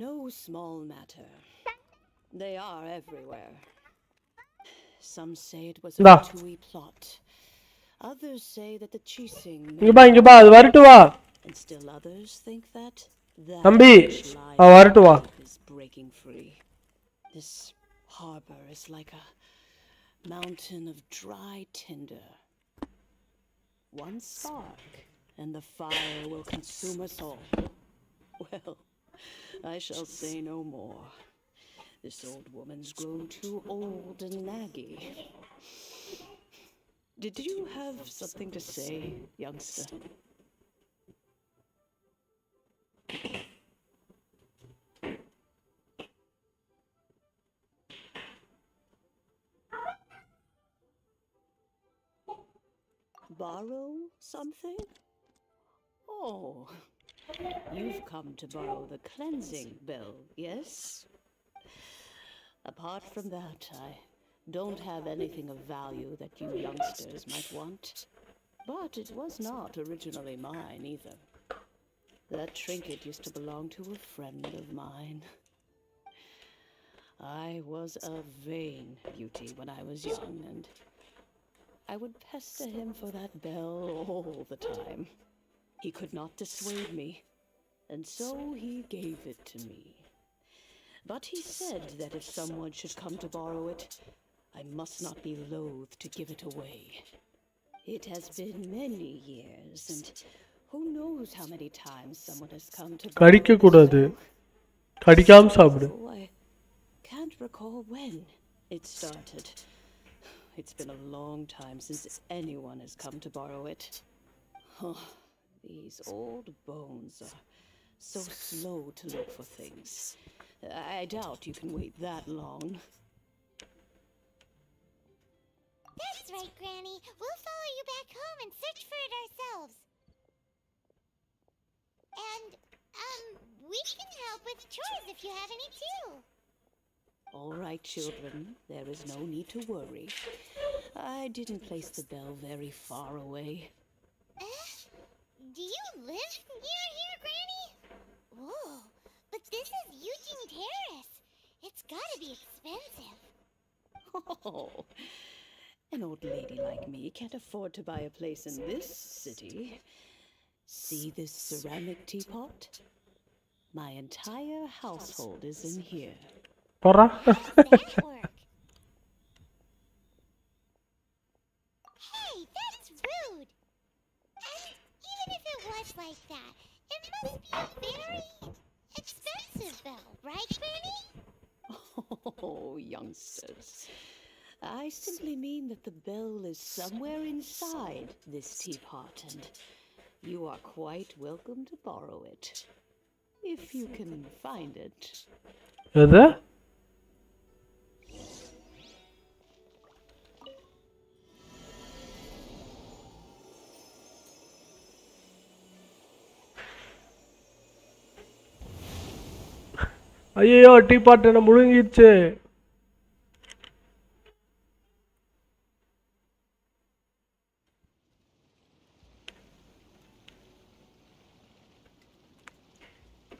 no small matter. They are everywhere. Some say it was a Tui plot. Others say that the Chising இங்க பா, அது வரட்டு வா. And still others think that தம்பி, வரட்டு வா. is breaking free. This harbor is like a mountain of dry tinder. One spark and the fire will consume us all. Well, I shall say no more. This old woman's grown too old and naggy. Did you have something to say, youngster? Borrow something? Oh, you've come to borrow the cleansing bell, yes? Apart from that, I don't have anything of value that you youngsters might want. But it was not originally mine either. That trinket used to belong to a friend of mine. I was a vain beauty when I was young, and I would pester him for that bell all the time. He could not dissuade me, and so he gave it to me. But he said that if someone should come to borrow it, I must not be loath to give it away. It has been many years, and who knows how many times someone has come to borrow it. கடிக்க கூடாது. கடிக்காம சாப்பிடு. I can't recall when it started. It's been a long time since anyone has come to borrow it. Oh, these old bones are so slow to look for things. I doubt you can wait that long. That's right, Granny. We'll follow you back home and search for it ourselves. And, we can help with chores if you have any too. All right, children. There is no need to worry. I didn't place the bell very far away. Do you live near here, Granny? Whoa, but this is Eugene Terrace. It's gotta be expensive. Oh, an old lady like me can't afford to buy a place in this city. See this ceramic teapot? My entire household is in here. போறா How does that work? Hey, that's rude. And even if it was like that, it must be a very expensive bell, right, Granny? Oh, youngsters. I simply mean that the bell is somewhere inside this teapot, and you are quite welcome to borrow it. If you can find it. எது ஐயோ tea பாட் என்ன முழுங்கிடுச்சு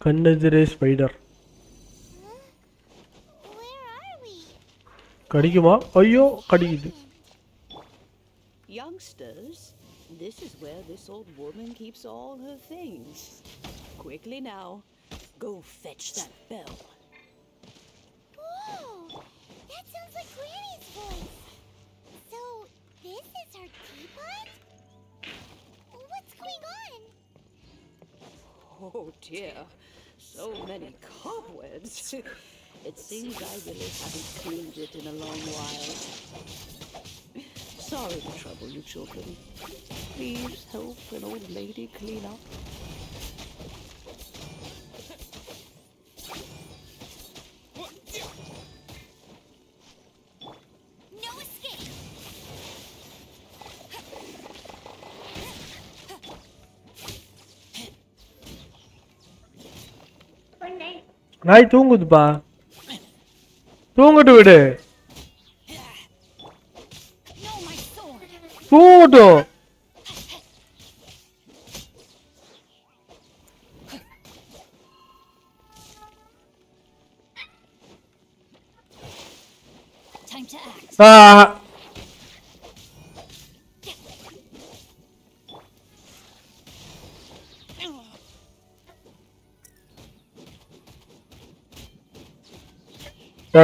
கண்ணெதிரே spider Where are we? கடிக்குமா ஐயோ கடிக்குது Youngsters, this is where this old woman keeps all her things. Quickly now, go fetch that bell. Whoa! That sounds like Granny's voice. So, this is her teapot? What's going on? Oh dear, so many cobwebs. It seems I really haven't cleaned it in a long while. Sorry to trouble you children. Please help an old lady clean up. No escape! நாய் தூங்குதுப்பா தூங்கட்டு விடு No, my sword. தூங்கட்டும் Time to act.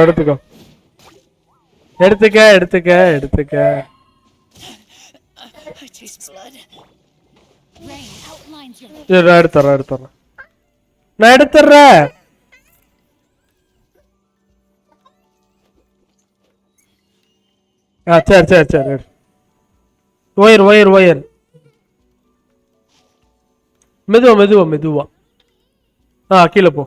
எடுத்துக்கோ எடுத்துக்க எடுத்துக்க எடுத்துக்க I taste blood. Rain outlines your இரு, எடுத்துறேன் நான் எடுத்துறேன் சரி சரி சரி எடு. ஒயர் ஒயர் ஒயர் மெதுவா மெதுவா மெதுவா கீழே போ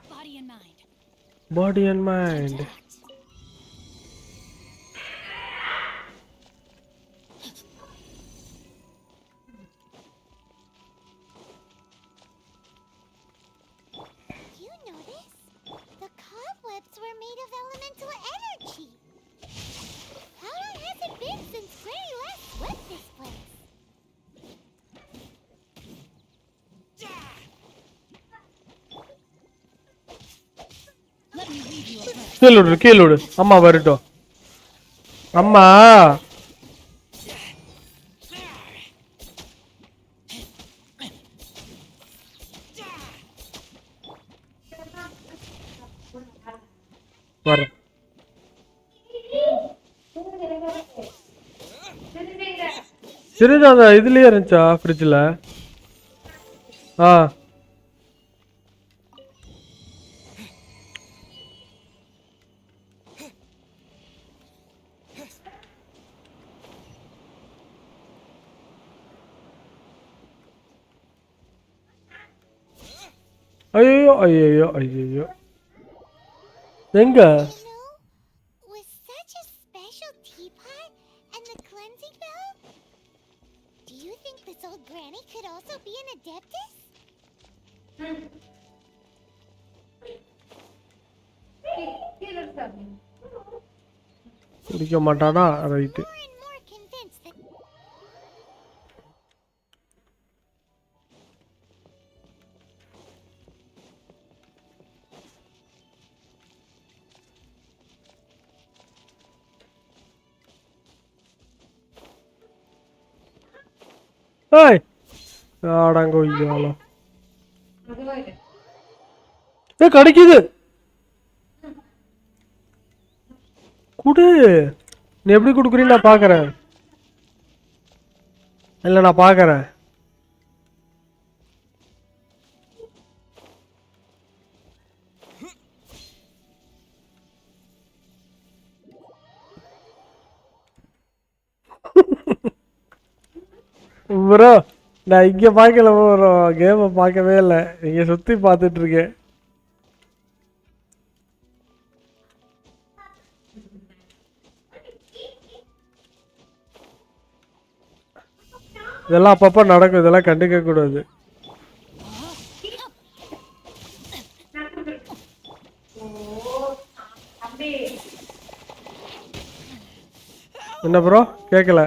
body and mind. Body and mind. You know this? The cobwebs were made of elemental energy. How long has it been since Granny last swept this place? Let me read you a verse. கீழே விடு அம்மா வரட்டும் அம்மா வரேன் syringe அந்த இதுலயே இருந்துச்சா ஃப்ரிட்ஜில்? ஆ ஐயோ ஐயோ ஐயோ எங்க? With such a special teapot and the cleansing bell? Do you think this old granny could also be an adeptus? குடிக்க மாட்டானா? Right. More and more convinced that ஏய் ஆடாங்க ஐயாலோ. கிடைக்குது. குடு. நீ எப்படி கொடுக்குறீன்னு நான் பார்க்குறேன். இல்லை நான் பார்க்குறேன். ப்ரோ நான் இங்கே பார்க்கல ப்ரோ, கேமை பார்க்கவே இல்லை, இங்கே சுற்றி பார்த்துட்டு இருக்கேன். இதெல்லாம் அப்பப்போ நடக்கும், இதெல்லாம் கண்டுக்க கூடாது. என்ன ப்ரோ கேட்கல?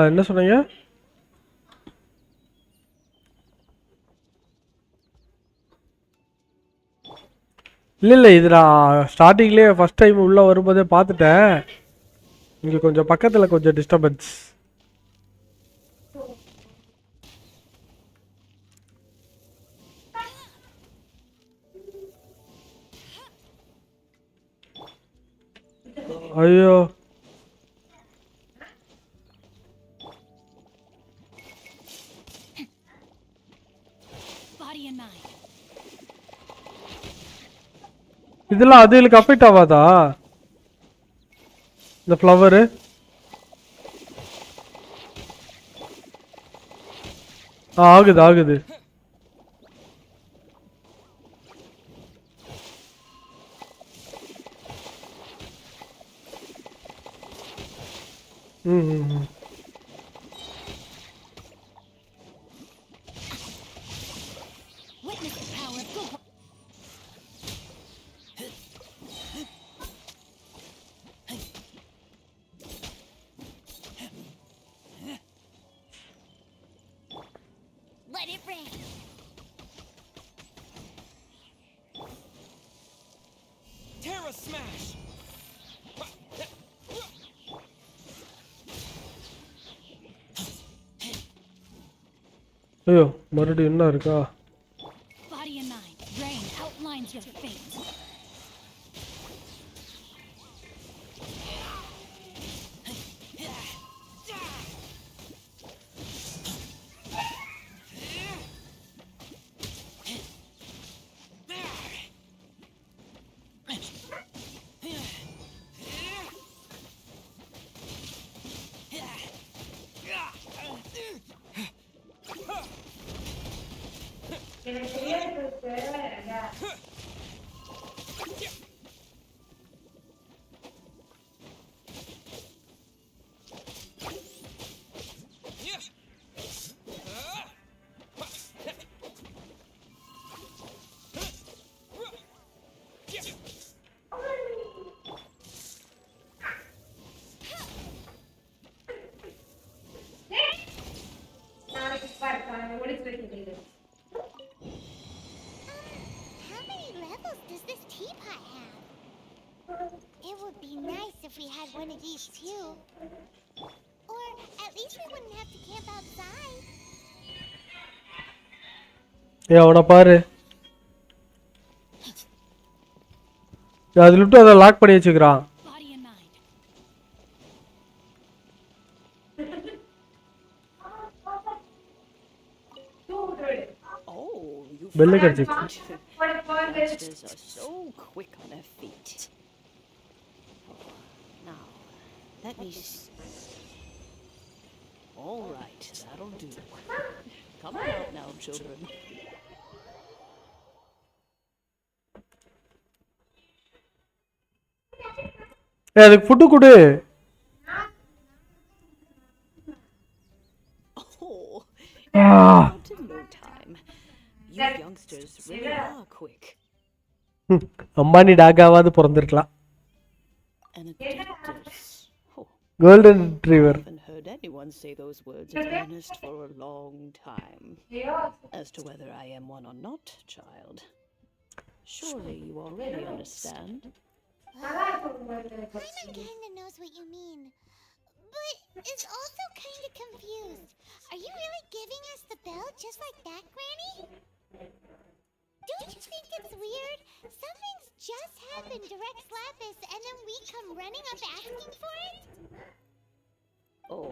என்ன சொன்னீங்க? இல்லை இது நான் ஸ்டார்டிங்லேயே ஃபஸ்ட் டைம் உள்ளே வரும்போதே பார்த்துட்டேன். இங்கே கொஞ்சம் பக்கத்தில் கொஞ்சம் டிஸ்டர்பன்ஸ். ஐயோ இதெல்லாம் அதுகளுக்கு அஃபெக்ட் ஆகாதா இந்த ஃப்ளவரு? ஆகுது ஆகுது. ம் ஐயோ மறுபடியும் என்ன இருக்கா? would be nice if we had one of these too. Or at least we wouldn't have to camp outside. ஏய் அவனை பாரு. அதுல விட்டு அதை லாக் பண்ணி வச்சுக்கிறான். Body and mind. Oh, you Belly found cartridge. it. Youngsters are so quick on their feet. Now, let me see. All right, that'll do. Come on out now, children. ஏய் அதுக்கு ஃபுட் கொடு. Oh, Ah. out in no time. You youngsters really are quick. Ambani டாகாவாவது பிறந்திருக்கலாம். And addictors. Oh, golden retriever. I haven't heard anyone say those words in earnest for a long time. As to whether I am one or not, child, surely you already understand. Paimon kinda knows what you mean, but is also kinda confused. Are you really giving us the bell just like that, Granny? Don't you think it's weird? Something's just happened to Rex Lapis and then we come running up asking for it? Oh,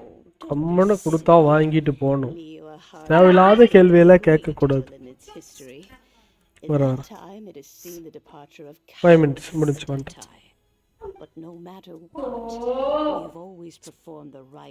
அம்மனை கொடுத்தா வாங்கிட்டு போகணும். me a heart தேவையில்லாத கேள்வியெல்லாம் கேட்கக்கூடாது. in its history. In Where that are- time, it has seen the departure of 5 minutes countless முடிஞ்சு Zotac. வந்துச்சு. But no matter what, we have always performed the rite